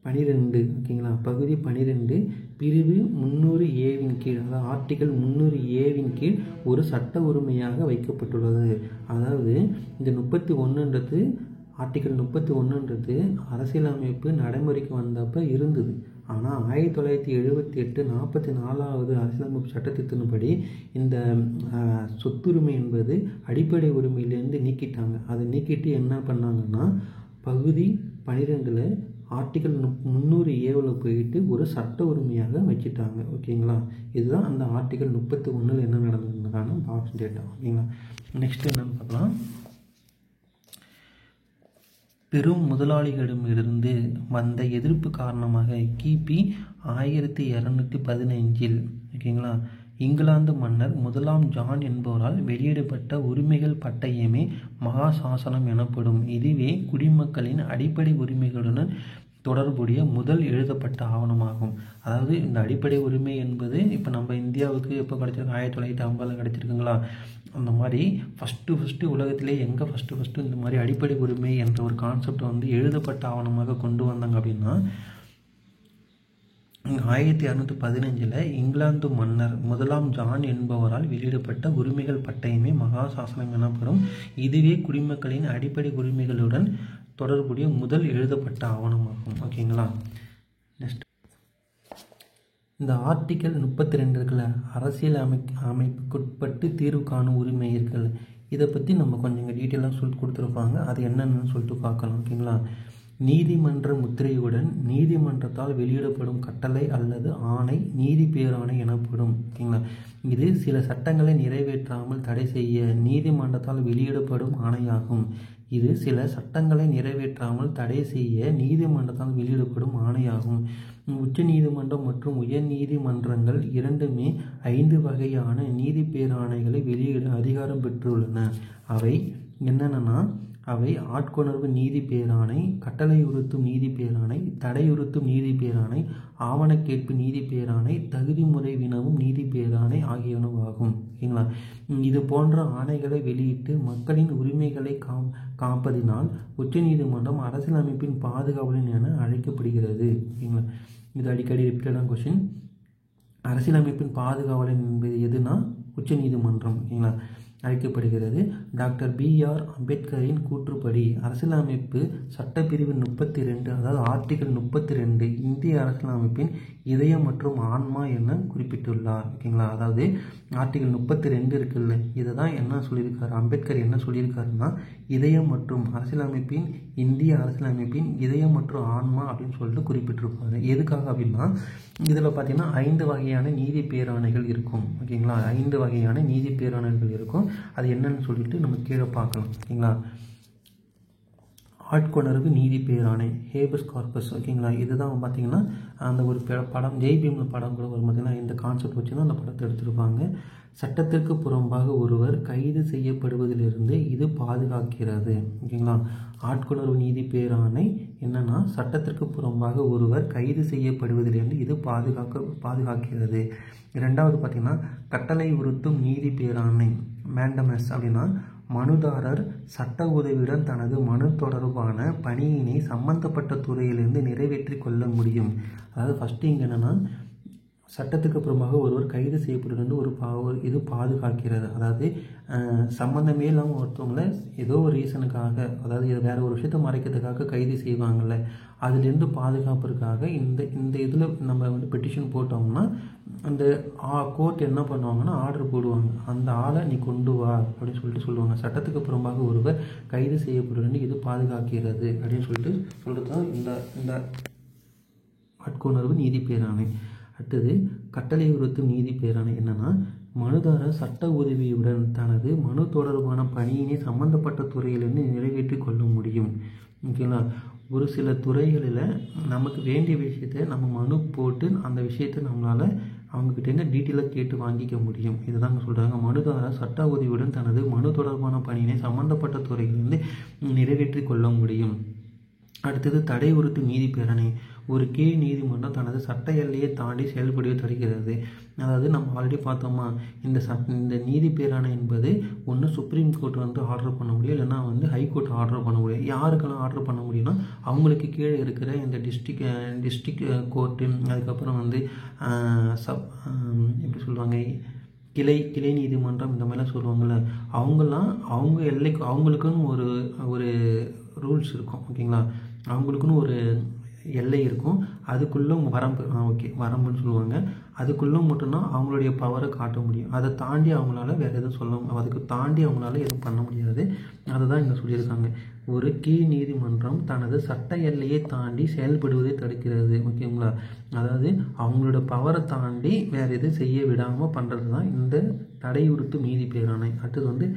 12. ஓகேங்களா? பகுதி 12 பிரிவு 300A கீழ், அதாவது ஆர்டிகல் 300A கீழ் ஒரு சட்ட உரிமையாக வைக்கப்பட்டுள்ளது. அதாவது இந்த 31ன்றது ஆர்டிகல் 31ன்றது அரசியலமைப்பு நடைமுறைக்கு வந்தப்போ இருந்தது. ஆனால் 1978 44வது அரசியலமைப்பு சட்டத்தின்படி இந்த சொத்துரிமை என்பது அடிப்படை உரிமையிலேருந்து நீக்கிட்டாங்க. அதை நீக்கிட்டு என்ன பண்ணாங்கன்னா பகுதி 12ல் ஆர்டிகல் 300A போயிட்டு ஒரு சட்ட உரிமையாக வச்சுட்டாங்க. ஓகேங்களா? இதுதான் அந்த ஆர்டிகல் 31 என்ன நடந்ததுக்கான பாக்ஸ் டேட்டா. ஓகேங்களா? நெக்ஸ்ட் என்னன்னு பார்க்கலாம். பெரும் முதலாளிகளிடமிருந்து வந்த எதிர்ப்பு காரணமாக கிபி 1215 ஓகேங்களா இங்கிலாந்து மன்னர் 1ஆம் ஜான் என்பவரால் வெளியிடப்பட்ட உரிமைகள் பட்டயமே மகா சாசனம் எனப்படும். இதுவே குடிமக்களின் அடிப்படை உரிமைகளுடன் தொடர்புடைய முதல் எழுதப்பட்ட ஆவணமாகும். அதாவது இந்த அடிப்படை உரிமை என்பது இப்போ நம்ம இந்தியாவுக்கு எப்போ கிடச்சிருக்கு? 1950 கிடச்சிருக்குங்களா? அந்த மாதிரி ஃபஸ்ட்டு உலகத்திலே எங்கே ஃபஸ்ட்டு இந்த மாதிரி அடிப்படை உரிமை என்ற ஒரு கான்செப்ட் வந்து எழுதப்பட்ட ஆவணமாக கொண்டு வந்தாங்க அப்படின்னா 1215 இங்கிலாந்து மன்னர் 1ஆம் ஜான் என்பவரால் வெளியிடப்பட்ட உரிமைகள் பட்டயமே மகா சாசனம் எனப்படும். இதுவே குடிமக்களின் அடிப்படை உரிமைகளுடன் தொடர்புடைய முதல் எழுதப்பட்ட ஆவணமாகும். ஓகேங்களா? நெக்ஸ்ட் இந்த ஆர்டிக்கல் 32 இருக்குல்ல, அரசியல் அமைப்புக்குட்பட்டு தீர்வு காணும் உரிமை இருக்குல்ல, இதை பற்றி நம்ம கொஞ்சம் டீட்டெயிலாக சொல்லி கொடுத்துருப்பாங்க. அது என்னென்னு சொல்லிட்டு பார்க்கலாம். ஓகேங்களா? நீதிமன்ற முத்திரையுடன் நீதிமன்றத்தால் வெளியிடப்படும் கட்டளை அல்லது ஆணை நீதி பேராணை எனப்படும். ஓகேங்களா. இது சில சட்டங்களை நிறைவேற்றாமல் தடை செய்ய நீதிமன்றத்தால் வெளியிடப்படும் ஆணையாகும். இது சில சட்டங்களை நிறைவேற்றாமல் தடை செய்ய நீதிமன்றத்தால் வெளியிடப்படும் ஆணையாகும். உச்ச நீதிமன்றம் மற்றும் உயர் நீதிமன்றங்கள் இரண்டுமே 5 வகையான நீதி பேராணைகளை வெளியிட அதிகாரம் பெற்றுள்ளன. அவை என்னென்னா, அவை ஆட்கொணர்வு நீதி பேராணை, கட்டளையுறுத்தும் நீதி பேராணை, தடையுறுத்தும் நீதி பேராணை, ஆவணக்கேட்பு நீதி பேராணை, தகுதி முறை வினவும் நீதி பேராணை ஆகியனவாகும். ஓகேங்களா. இது போன்ற ஆணைகளை வெளியிட்டு மக்களின் உரிமைகளை காப்பதினால் உச்ச நீதிமன்றம் அரசியலமைப்பின் பாதுகாவலன் என அழைக்கப்படுகிறது. ஓகேங்களா. இது அடிக்கடி ரிப்பீட்டடான கொஸ்டின். அரசியலமைப்பின் பாதுகாவலன் என்பது எதுனா உச்ச நீதிமன்றம். ஓகேங்களா, அழைக்கப்படுகிறது. Doctor B.R. அம்பேத்கரின் கூற்றுப்படி அரசியலமைப்பு சட்டப்பிரிவு 32, அதாவது ஆர்டிகல் 32 இந்திய அரசியலமைப்பின் இதயம் மற்றும் ஆன்மா என குறிப்பிட்டுள்ளார். ஓகேங்களா. அதாவது ஆர்டிகல் 32 இருக்குல்ல, இதை தான் என்ன சொல்லியிருக்காரு அம்பேத்கர், என்ன சொல்லியிருக்காருன்னா இதயம் மற்றும் அரசியலமைப்பின் இந்திய அரசியலமைப்பின் இதயம் மற்றும் ஆன்மா அப்படின்னு சொல்லிட்டு குறிப்பிட்டிருப்பாரு. எதுக்காக அப்படின்னா, இதில் பார்த்தீங்கன்னா 5 வகையான நீதி பேராணைகள் இருக்கும். ஓகேங்களா. 5 வகையான நீதி பேராணைகள் இருக்கும். அது என்னன்னு சொல்லிட்டு நம்ம கீழே பார்க்கலாம். ஓகேங்களா. ஆட்கொணர்வு நீதி பேராணை, ஹேபஸ் கார்பஸ். ஓகேங்களா. இதுதான் பார்த்தீங்கன்னா அந்த ஒரு படம், ஜெய்பீம் படம் கூட வரும். பார்த்தீங்கன்னா இந்த கான்செப்ட் வச்சு தான் அந்த படத்தை எடுத்திருப்பாங்க. சட்டத்திற்கு புறம்பாக ஒருவர் கைது செய்யப்படுவதிலிருந்து இது பாதுகாக்கிறது. ஓகேங்களா. ஆட்கொணர்வு நீதி பேராணை என்னன்னா, சட்டத்திற்கு புறம்பாக ஒருவர் கைது செய்யப்படுவதிலிருந்து இது பாதுகாக்கிறது. இரண்டாவது பார்த்தீங்கன்னா கட்டளை உறுத்தும் நீதி பேராணை, மேண்டமஸ். அப்படின்னா மனுதாரர் சட்ட உதவியுடன் தனது மனு தொடர்பான பணியினை சம்பந்தப்பட்ட துறையிலிருந்து நிறைவேற்றி கொள்ள முடியும். அதாவது ஃபஸ்ட்டு இங்கே என்னென்னா, சட்டத்துக்கு புறம்பாக ஒருவர் கைது செய்யப்படுவது இது பாதுகாக்கிறது. அதாவது சம்மந்தமே இல்லாமல் ஒருத்தவங்களை ஏதோ ஒரு ரீசனுக்காக, அதாவது வேறு ஒரு விஷயத்தை மறைக்கிறதுக்காக கைது செய்வாங்கள்ல, அதுலேருந்து பாதுகாப்புக்காக இந்த இதில் நம்ம பெட்டிஷன் போட்டோம்னா அந்த கோர்ட் என்ன பண்ணுவாங்கன்னா ஆர்டர் போடுவாங்க, அந்த ஆளை நீ கொண்டு வா அப்படின்னு சொல்லுவாங்க. சட்டத்துக்கு புறம்பாக ஒருவர் கைது செய்யப்படுவது இது பாதுகாக்கிறது அப்படின்னு சொல்லிட்டு தான் இந்த ஆட்கொணர்வு நீதி பேராணை. அடுத்தது கட்டளை உறுத்தும் நீதி பேராணை என்னன்னா, மனுதாரர் சட்ட உதவியுடன் தனது மனு தொடர்பான பணியினை சம்பந்தப்பட்ட துறையிலிருந்து நிறைவேற்றி கொள்ள முடியும். ஓகேங்களா. ஒரு சில துறைகளில் நமக்கு வேண்டிய விஷயத்தை நம்ம மனு போட்டு அந்த விஷயத்தை நம்மளால் அவங்கக்கிட்ட டீட்டெயிலாக கேட்டு வாங்கிக்க முடியும். இதுதாங்க சொல்கிறாங்க, மனுதாரர் சட்ட உதவியுடன் தனது மனு தொடர்பான பணியினை சம்பந்தப்பட்ட துறையிலிருந்து நிறைவேற்றி கொள்ள முடியும். அடுத்தது தடை உறுத்தும் நீதி பேராணை. ஒரு கீழ் நீதிமன்றம் தனது சட்ட எல்லையை தாண்டி செயல்படுவதை தடுக்கிறது. அதாவது நம்ம ஆல்ரெடி பார்த்தோமா, இந்த நீதி பேராணை என்பது ஒன்று சுப்ரீம் கோர்ட் ஆர்டர் பண்ண முடியும், இல்லைன்னா ஹைகோர்ட் ஆர்டர் பண்ண முடியும். யாருக்கெல்லாம் ஆர்டர் பண்ண முடியும்னா, அவங்களுக்கு கீழே இருக்கிற இந்த டிஸ்ட்ரிக்ட் கோர்ட்டு, அதுக்கப்புறம் எப்படி சொல்லுவாங்க, கிளை நீதிமன்றம், இந்த மாதிரிலாம் சொல்லுவாங்கள்ல, அவங்க எல்லைக்கு அவங்களுக்குன்னு ஒரு ரூல்ஸ் இருக்கும். ஓகேங்களா. அவங்களுக்குன்னு ஒரு எல்லை இருக்கும், அதுக்குள்ளே வரம்பு, வரம்புன்னு சொல்லுவாங்க. அதுக்குள்ளே மட்டும்தான் அவங்களுடைய பவரை காட்ட முடியும். அதை தாண்டி அவங்களால வேறு எதுவும் அதுக்கு தாண்டி அவங்களால எதுவும் பண்ண முடியாது. அதை தான் இங்கே சொல்லியிருக்காங்க. ஒரு கீழ் நீதிமன்றம் தனது சட்ட எல்லையை தாண்டி செயல்படுவதை தடுக்கிறது. ஓகேங்களா. அதாவது அவங்களோட பவரை தாண்டி வேறு எதுவும் செய்ய விடாமல் பண்ணுறது தான் இந்த தடையுறுத்தும் நீதி பேராணை. அடுத்தது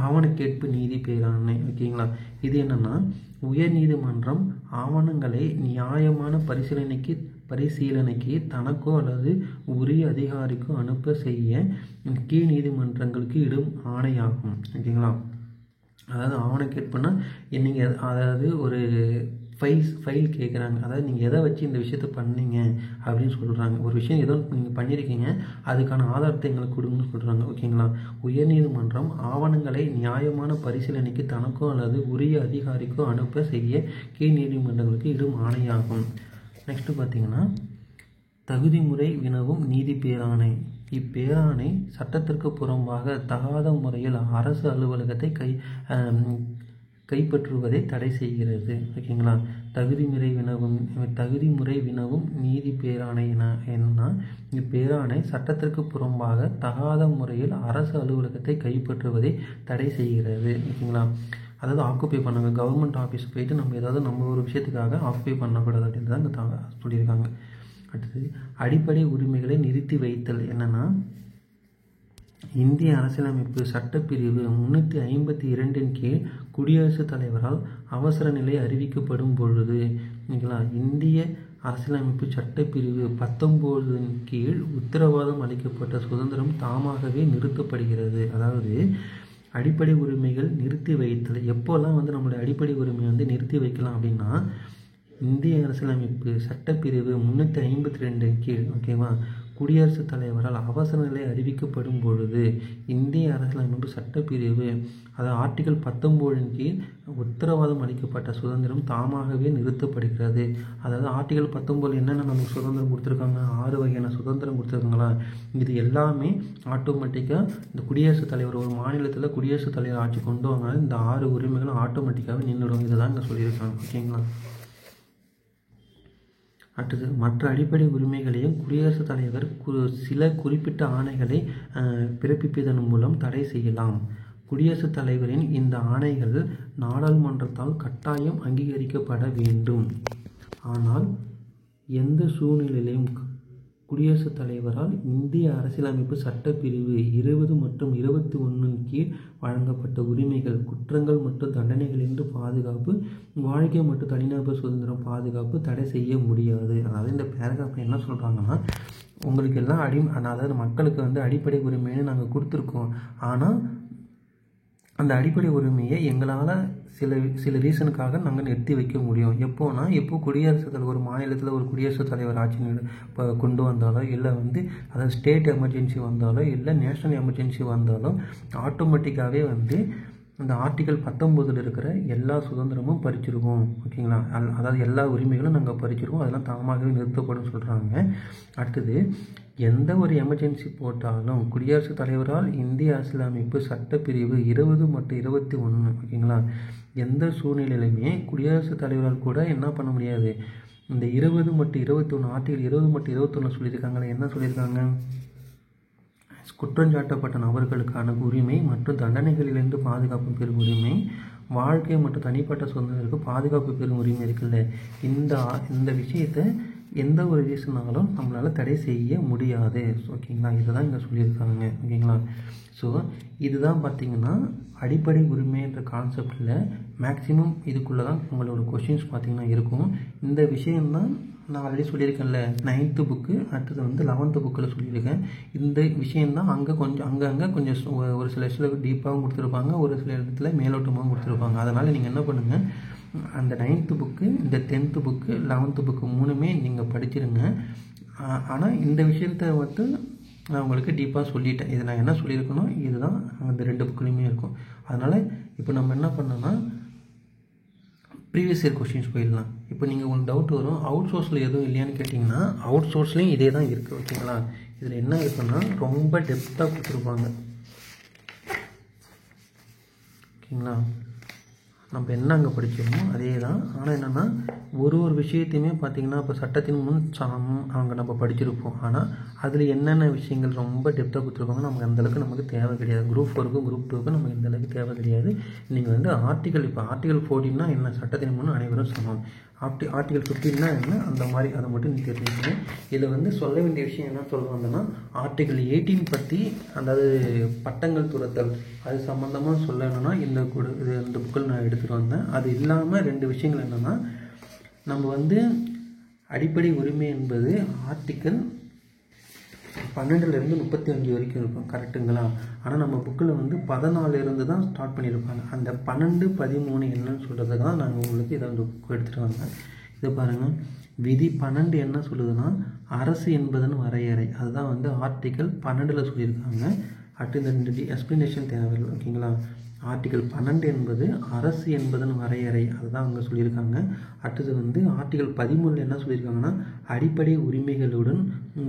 ஆவணக்கேட்பு நீதி பேராணை. ஓகேங்களா. இது என்னென்னா, உயர் நீதிமன்றம் ஆவணங்களை நியாயமான பரிசீலனைக்கு தனக்கோ அல்லது உரிய அதிகாரிக்கோ அனுப்ப செய்ய கீழ் நீதிமன்றங்களுக்கு இடும் ஆணையாகும். ஓகேங்களா. அதாவது ஆவணக்கேட்புனா நீங்கள், அதாவது ஒரு ஃபைல் கேட்குறாங்க, அதாவது நீங்கள் எதை வச்சு இந்த விஷயத்த பண்ணீங்க அப்படின்னு சொல்கிறாங்க. ஒரு விஷயம் ஏதோ நீங்கள் பண்ணியிருக்கீங்க, அதுக்கான ஆதாரத்தை எங்களுக்கு கொடுங்கன்னு சொல்கிறாங்க. ஓகேங்களா. உயர்நீதிமன்றம் ஆவணங்களை நியாயமான பரிசீலனைக்கு தனக்கோ அல்லது உரிய அதிகாரிக்கோ அனுப்ப செய்ய கீழ் நீதிமன்றங்களுக்கு இடும் ஆணையாகும். நெக்ஸ்ட்டு பார்த்தீங்கன்னா தகுதிமுறை வினவும் நீதி பேராணை. இப்பேராணை சட்டத்திற்கு புறம்பாக தகாத முறையில் அரசு அலுவலகத்தை கைப்பற்றுவதை தடை செய்கிறது. ஓகேங்களா. தகுதிமுறை வினவும் நீதி பேராணை என்னன்னா, இப்பேராணை சட்டத்திற்கு புறம்பாக தகாத முறையில் அரசு அலுவலகத்தை கைப்பற்றுவதை தடை செய்கிறது. ஓகேங்களா. அதாவது ஆக்குப்பை பண்ணாங்க. கவர்மெண்ட் ஆஃபீஸ் போயிட்டு நம்ம ஏதாவது நம்ம ஒரு விஷயத்துக்காக ஆக்குப்பை பண்ணக்கூடாது அப்படின்றத அங்கே சொல்லியிருக்காங்க. அடுத்தது அடிப்படை உரிமைகளை நிறுத்தி வைத்தல். என்னென்னா, இந்திய அரசியலமைப்பு சட்டப்பிரிவு 352 கீழ் குடியரசுத் தலைவரால் அவசர நிலை அறிவிக்கப்படும் பொழுது, இந்திய அரசியலமைப்பு சட்டப்பிரிவு 19 கீழ் உத்தரவாதம் அளிக்கப்பட்ட சுதந்திரம் தாமாகவே நிறுத்தப்படுகிறது. அதாவது அடிப்படை உரிமைகள் நிறுத்தி வைத்தல். எப்போல்லாம் நம்மளுடைய அடிப்படை உரிமையை நிறுத்தி வைக்கலாம் அப்படின்னா, இந்திய அரசியலமைப்பு சட்டப்பிரிவு 352 கீழ் ஓகேவா, குடியரசுத் தலைவரால் அவசர நிலை அறிவிக்கப்படும் பொழுது இந்திய அரசியலமைப்பு சட்டப்பிரிவு அதாவது ஆர்டிகல் 19 கீழ் உத்தரவாதம் அளிக்கப்பட்ட சுதந்திரம் தாமாகவே நிறுத்தப்படுகிறது. அதாவது ஆர்டிகல் 19 என்னென்ன நமக்கு சுதந்திரம் கொடுத்துருக்காங்க, 6 வகையான சுதந்திரம் கொடுத்துருக்காங்களா, இது எல்லாமே ஆட்டோமேட்டிக்காக இந்த குடியரசுத் தலைவர் ஒரு மாநிலத்தில் குடியரசுத் தலைவர் ஆட்சி கொண்டு வந்தாலும் இந்த 6 உரிமைகளும் ஆட்டோமேட்டிக்காகவே நின்றுடும். இதுதான் இங்கே சொல்லியிருக்காங்க. ஓகேங்களா. அடுத்தது மற்ற அடிப்படை உரிமைகளையும் குடியரசுத் தலைவர் சில குறிப்பிட்ட ஆணைகளை பிறப்பிப்பதன் மூலம் தடை செய்யலாம். குடியரசுத் தலைவரின் இந்த ஆணைகள் நாடாளுமன்றத்தால் கட்டாயம் அங்கீகரிக்கப்பட வேண்டும். ஆனால் எந்த சூழ்நிலையிலும் குடியரசுத் தலைவரால் இந்திய அரசியலமைப்பு சட்டப்பிரிவு 20 மற்றும் 21 கீழ் வழங்கப்பட்ட உரிமைகள், குற்றங்கள் மற்றும் தண்டனைகளிலிருந்து பாதுகாப்பு, வாழ்க்கை மற்றும் தனிநபர் சுதந்திரம் பாதுகாப்பு தடை செய்ய முடியாது. அதாவது இந்த பேராகிராஃப் என்ன சொல்கிறாங்கன்னா, உங்களுக்கு எல்லாம் அதாவது மக்களுக்கு அடிப்படை உரிமைன்னு நாங்கள் கொடுத்துருக்கோம். ஆனால் அந்த அடிப்படை உரிமையை எங்களால் சில ரீசனுக்காக நாங்கள் நிறுத்தி வைக்க முடியும். எப்போ குடியரசுத் தலைவர் ஒரு மாநிலத்தில் ஒரு குடியரசுத் தலைவர் ஆட்சி கொண்டு வந்தாலோ, இல்லை அதாவது ஸ்டேட் எமர்ஜென்சி வந்தாலோ, இல்லை நேஷ்னல் எமர்ஜென்சி வந்தாலும் ஆட்டோமேட்டிக்காகவே இந்த ஆர்டிகல் 19 இருக்கிற எல்லா சுதந்திரமும் பறிச்சிருவோம். ஓகேங்களா. அதாவது எல்லா உரிமைகளும் நாங்கள் பறிச்சிருவோம், அதெல்லாம் தாமாகவே நிறுத்தப்படும் சொல்கிறாங்க. அடுத்தது எந்த ஒரு எமர்ஜென்சி போட்டாலும் குடியரசுத் தலைவரால் இந்திய அரசியலமைப்பு சட்டப்பிரிவு 20 மற்றும் 21 ஓகேங்களா, எந்த சூழ்நிலையிலுமே குடியரசுத் தலைவரால் கூட என்ன பண்ண முடியாது. இந்த 20 மற்றும் 21 ஆர்டிகல் 20 மற்றும் 21 சொல்லியிருக்காங்களே, என்ன சொல்லியிருக்காங்க, குற்றஞ்சாட்டப்பட்ட நபர்களுக்கான உரிமை மற்றும் தண்டனைகளிலிருந்து பாதுகாப்பு பெறும் உரிமை, வாழ்க்கை மற்றும் தனிப்பட்ட சுதந்திரத்துக்கு பாதுகாப்பு பெறும் உரிமை இருக்குல்ல, இந்த விஷயத்தை எந்த ஒரு ரீசனாலும் நம்மளால் தடை செய்ய முடியாது. ஓகேங்களா. இதுதான் இங்கே சொல்லியிருக்காங்க. ஓகேங்களா. ஸோ இதுதான் பார்த்திங்கன்னா அடிப்படை உரிமைன்ற கான்செப்டில் மேக்ஸிமம் இதுக்குள்ளே தான் உங்களோட கொஷின்ஸ் பார்த்திங்கன்னா இருக்கும். இந்த விஷயந்தான் நான் ஆல்ரெடி சொல்லியிருக்கேன்ல, 9th புக்கு, அடுத்தது 11th புக்கில் சொல்லியிருக்கேன். இந்த விஷயந்தான் அங்கங்கே கொஞ்சம் ஒரு சில டீப்பாகவும் கொடுத்துருப்பாங்க, ஒரு சில இடத்துல மேலோட்டமாகவும் கொடுத்துருப்பாங்க. அதனால் நீங்கள் என்ன பண்ணுங்கள், அந்த 9th புக்கு, இந்த 10th புக்கு, 11th புக்கு 3மே நீங்கள் படிச்சிருங்க. ஆனால் இந்த விஷயத்தை நான் உங்களுக்கு டீப்பாக சொல்லிட்டேன். இது நான் என்ன சொல்லியிருக்கணும், இதுதான் அந்த 2 புக்குலையுமே இருக்கும். அதனால் இப்போ நம்ம என்ன பண்ணோன்னா ப்ரீவியஸ் இயர் கொஸ்டின்ஸ் போயிடலாம். இப்போ நீங்கள் உங்களுக்கு டவுட் வரும், அவுட் சோர்ஸில் எதுவும் இல்லையான்னு கேட்டிங்கன்னா, அவுட் சோர்ஸ்லேயும் இதே தான் இருக்குது. ஓகேங்களா. இதில் என்ன இருக்குன்னா ரொம்ப டெப்த்தாக கொடுத்துருப்பாங்க. ஓகேங்களா. நம்ம என்ன அங்கே படிச்சிருமோ அதே தான். ஆனால் என்னென்னா ஒரு விஷயத்தையுமே பார்த்திங்கன்னா இப்போ சட்டத்தின் முன் சமம் அங்கே நம்ம படிச்சிருப்போம். ஆனால் அதில் என்னென்ன விஷயங்கள் ரொம்ப டெப்த்தாக கொடுத்துருக்காங்க நமக்கு அந்தளவுக்கு நமக்கு தேவை கிடையாது. குரூப் 4க்கும் குரூப் 2க்கும் நமக்கு இந்தளவுக்கு தேவை கிடையாது. நீங்கள் ஆர்டிகல் 14னா என்ன, சட்டத்தின் முன் அனைவரும் சமம். ஆர்டிகல் 15னா என்ன, அந்த மாதிரி அதை மட்டும் நீ தெரிஞ்சுக்கணும். இதில் சொல்ல வேண்டிய விஷயம் என்ன சொல்ல வந்தோன்னா, ஆர்டிகல் 18 பற்றி, அதாவது பட்டங்கள் துறத்தல், அது சம்மந்தமாக சொல்லணும்னா இந்த புக்கில் நான் எடுத்துகிட்டு வந்தேன். அது இல்லாமல் 2 விஷயங்கள் என்னென்னா, நம்ம அடிப்படை உரிமை என்பது ஆர்டிக்கல் 12லேருந்து 35 வரைக்கும் இருக்கும். கரெக்டுங்களா. ஆனால் நம்ம புக்கில் 14 தான் ஸ்டார்ட் பண்ணியிருப்பாங்க. அந்த 12, 13 என்னன்னு சொல்கிறதுக்கு தான் நாங்கள் உங்களுக்கு இதை புக் எடுத்துகிட்டு வந்தேன். இதை பாருங்கள், விதி 12 என்ன சொல்லுதுன்னா, அரசு என்பதன் வரையறை. அதுதான் ஆர்டிக்கல் 12ல் சொல்லியிருக்காங்க. அடுத்து இந்த 2 எக்ஸ்பிளனேஷன் தேவையில்லை. ஓகேங்களா. ஆர்டிகல் 12 என்பது அரசு என்பதன் வரையறை, அதுதான் அங்கே சொல்லியிருக்காங்க. அடுத்தது ஆர்டிகல் 13 என்ன சொல்லியிருக்காங்கன்னா, அடிப்படை உரிமைகளுடன்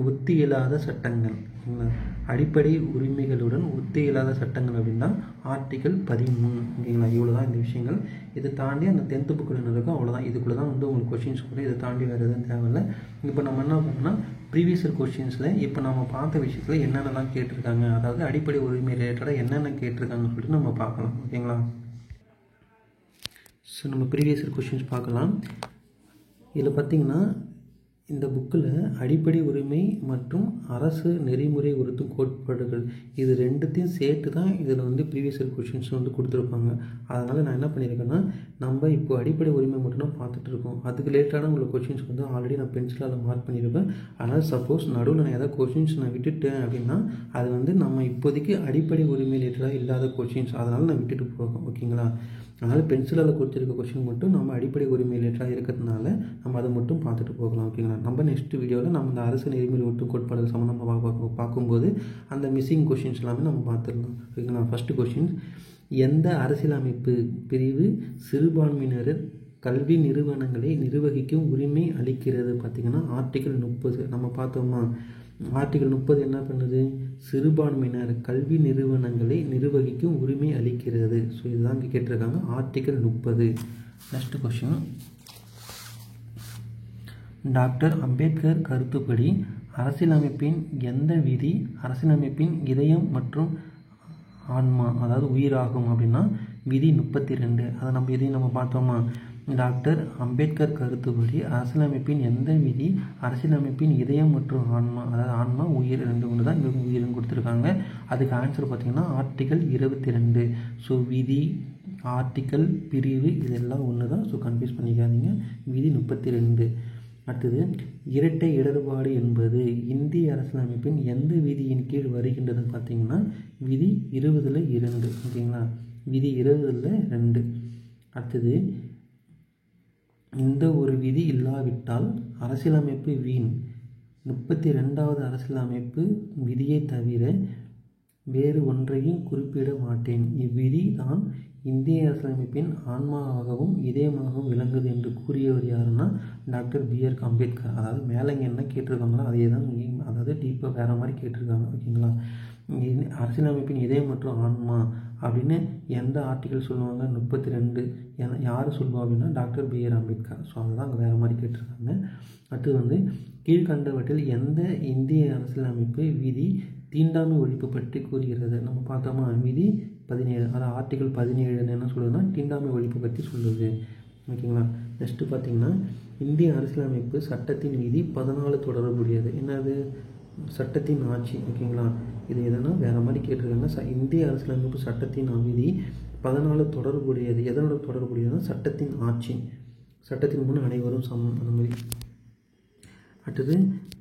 ஒத்து இயலாத சட்டங்கள். அடிப்படை உரிமைகளுடன் ஒத்து இயலாத சட்டங்கள் அப்படின்னா ஆர்டிகல் 13. ஓகேங்களா. இவ்வளோ தான் இந்த விஷயங்கள். இதை தாண்டி அந்த 10th புக்கில் என்ன இருக்கும் அவ்வளோதான். இதுக்குள்ளே தான் உங்களுக்கு கொஷின்ஸ் கூட, இதை தாண்டி வேறு எதுவும் தேவையில்லை. இப்போ நம்ம என்ன பண்ணோம்னா ப்ரீவியஸ் இயர் கொஸ்டின்ஸில் இப்போ நம்ம பார்த்த விஷயத்தில் என்னென்னலாம் கேட்டிருக்காங்க, அதாவது அடிப்படை உரிமை ரிலேட்டடாக என்னென்ன கேட்டிருக்காங்கன்னு சொல்லிட்டு நம்ம பார்க்கலாம். ஓகேங்களா. ஸோ நம்ம ப்ரீவியஸ் இயர் கொஷின்ஸ் பார்க்கலாம். இதில் பார்த்திங்கன்னா இந்த புக்கில் அடிப்படை உரிமை மற்றும் அரசு நெறிமுறை உறுத்தும் கோட்பாடுகள் இது ரெண்டுத்தையும் சேர்த்து தான் இதில் வந்து ப்ரீவியஸ் இயர் கொஷின்ஸ் வந்து கொடுத்துருப்பாங்க. அதனால் நான் என்ன பண்ணியிருக்கேன்னா, நம்ம இப்போ அடிப்படை உரிமை மட்டும்தான் பார்த்துட்டு இருக்கோம். அதுக்கு ரிலேட்டடான உள்ள கொஷின்ஸ் வந்து ஆல்ரெடி நான் பென்சிலால் மார்க் பண்ணியிருப்பேன். அதனால் சப்போஸ் நடுவில் நான் ஏதாவது கொஷின்ஸ் நான் விட்டுட்டேன் அப்படின்னா அது வந்து நம்ம இப்போதைக்கு அடிப்படை உரிமை ரிலேட்டடாக இல்லாத கொஷின்ஸ், அதனால் நான் விட்டுட்டு போகும். ஓகேங்களா? அதனால் பென்சிலால் கொடுத்துருக்க கொஷின் மட்டும் நம்ம அடிப்படை உரிமை ரிலேட்டடாக இருக்கிறதுனால நம்ம அதை மட்டும் பார்த்துட்டு போகலாம். ஓகேங்களா? நம்ம நெக்ஸ்ட் வீடியோவில் நம்ம இந்த அரசு நெறிமுறை ஒட்டு கோட்பாடுகள் சம்மந்தமாக பார்க்கும்போது அந்த மிஸ்ஸிங் கொஷின்ஸ் எல்லாமே நம்ம பார்த்துடலாம். ஓகேங்களா? ஃபஸ்ட்டு கொஷின், எந்த அரசியலமைப்பு பிரிவு சிறுபான்மையினர் கல்வி நிறுவனங்களை நிர்வகிக்கும் உரிமை அளிக்கிறது? பார்த்திங்கன்னா ஆர்டிகல் 30. நம்ம பார்த்தோமா, ஆர்டிகல் 30 என்ன பண்ணுது? சிறுபான்மையினர் கல்வி நிறுவனங்களை நிர்வகிக்கும் உரிமை அளிக்கிறது. ஸோ இதுதான் இங்கே கேட்டிருக்காங்க, article 30. Next question, doctor Ambedkar கருத்துப்படி அரசியலமைப்பின் எந்த விதி அரசியலமைப்பின் இதயம் மற்றும் ஆன்மா அதாவது உயிராகும்? அப்படின்னா விதி 32. அதை நம்ம இதையும் நம்ம பார்த்தோமா, டாக்டர் அம்பேத்கர் கருத்துப்படி அரசியலமைப்பின் எந்த விதி அரசியலமைப்பின் இதயம் மற்றும் ஆன்மா அதாவது ஆன்மா உயிர் ரெண்டு ஒன்று தான் இங்கே உயிர்னு கொடுத்துருக்காங்க. அதுக்கு ஆன்சர் பார்த்திங்கன்னா ஆர்டிகல் 22. ஸோ விதி, ஆர்டிக்கல், பிரிவு இதெல்லாம் ஒன்று தான். ஸோ கன்ஃபியூஸ் பண்ணிக்காதீங்க. விதி 32. அடுத்தது, இரட்டை இடர்பாடு என்பது இந்திய அரசியலமைப்பின் எந்த விதியின் கீழ் வருகின்றதுன்னு பார்த்தீங்கன்னா விதி 20(2). ஓகேங்களா? விதி 20(2). அடுத்தது, இந்த ஒரு விதி இல்லாவிட்டால் அரசியலமைப்பு வீண். 32வது அரசியலமைப்பு விதியை தவிர வேறு ஒன்றையும் குறிப்பிட மாட்டேன். இவ்விதி தான் இந்திய அரசியலமைப்பின் ஆன்மாவாகவும் இதயமாகவும் விளங்குது என்று கூறியவர் யாருன்னா டாக்டர் B.R. அம்பேத்கர். அதாவது மேலே இங்கே என்ன கேட்டிருக்காங்களோ அதே தான், அதாவது டீப்பாக வேறு மாதிரி கேட்டிருக்காங்க. ஓகேங்களா? அரசியலமைப்பின் இதயம் மற்றும் ஆன்மா அப்படின்னு எந்த ஆர்டிக்கல் சொல்லுவாங்க? 32. யார் சொல்லுவா அப்படின்னா டாக்டர் B.R. அம்பேத்கர். ஸோ அதுதான் அங்கே வேறு மாதிரி கேட்டிருக்காங்க. அடுத்து வந்து, கீழ்கண்டவற்றில் எந்த இந்திய அரசியலமைப்பு விதி தீண்டாமை ஒழிப்பு பற்றி கூறுகிறது? நம்ம பார்த்தோமா, விதி 17. அதாவது ஆர்டிகல் 17 என்ன சொல்லுதுன்னா தீண்டாமை ஒழிப்பு பற்றி சொல்லுது. ஓகேங்களா? நெக்ஸ்ட்டு பார்த்திங்கன்னா, இந்திய அரசியலமைப்பு சட்டத்தின் விதி 14 தொடர்புடையது. என்னது? சட்டத்தின் ஆட்சி. ஓகேங்களா? இது எதனா வேறு மாதிரி கேட்டிருக்காங்க. இந்திய அரசியலமைப்பு சட்டத்தின் விதி 14 தொடர்புடையது. எதனோட தொடர்புடையதுன்னா சட்டத்தின் ஆட்சி. சட்டத்தின் முன் அனைவரும் சமம். அந்த மாதிரி. அடுத்தது,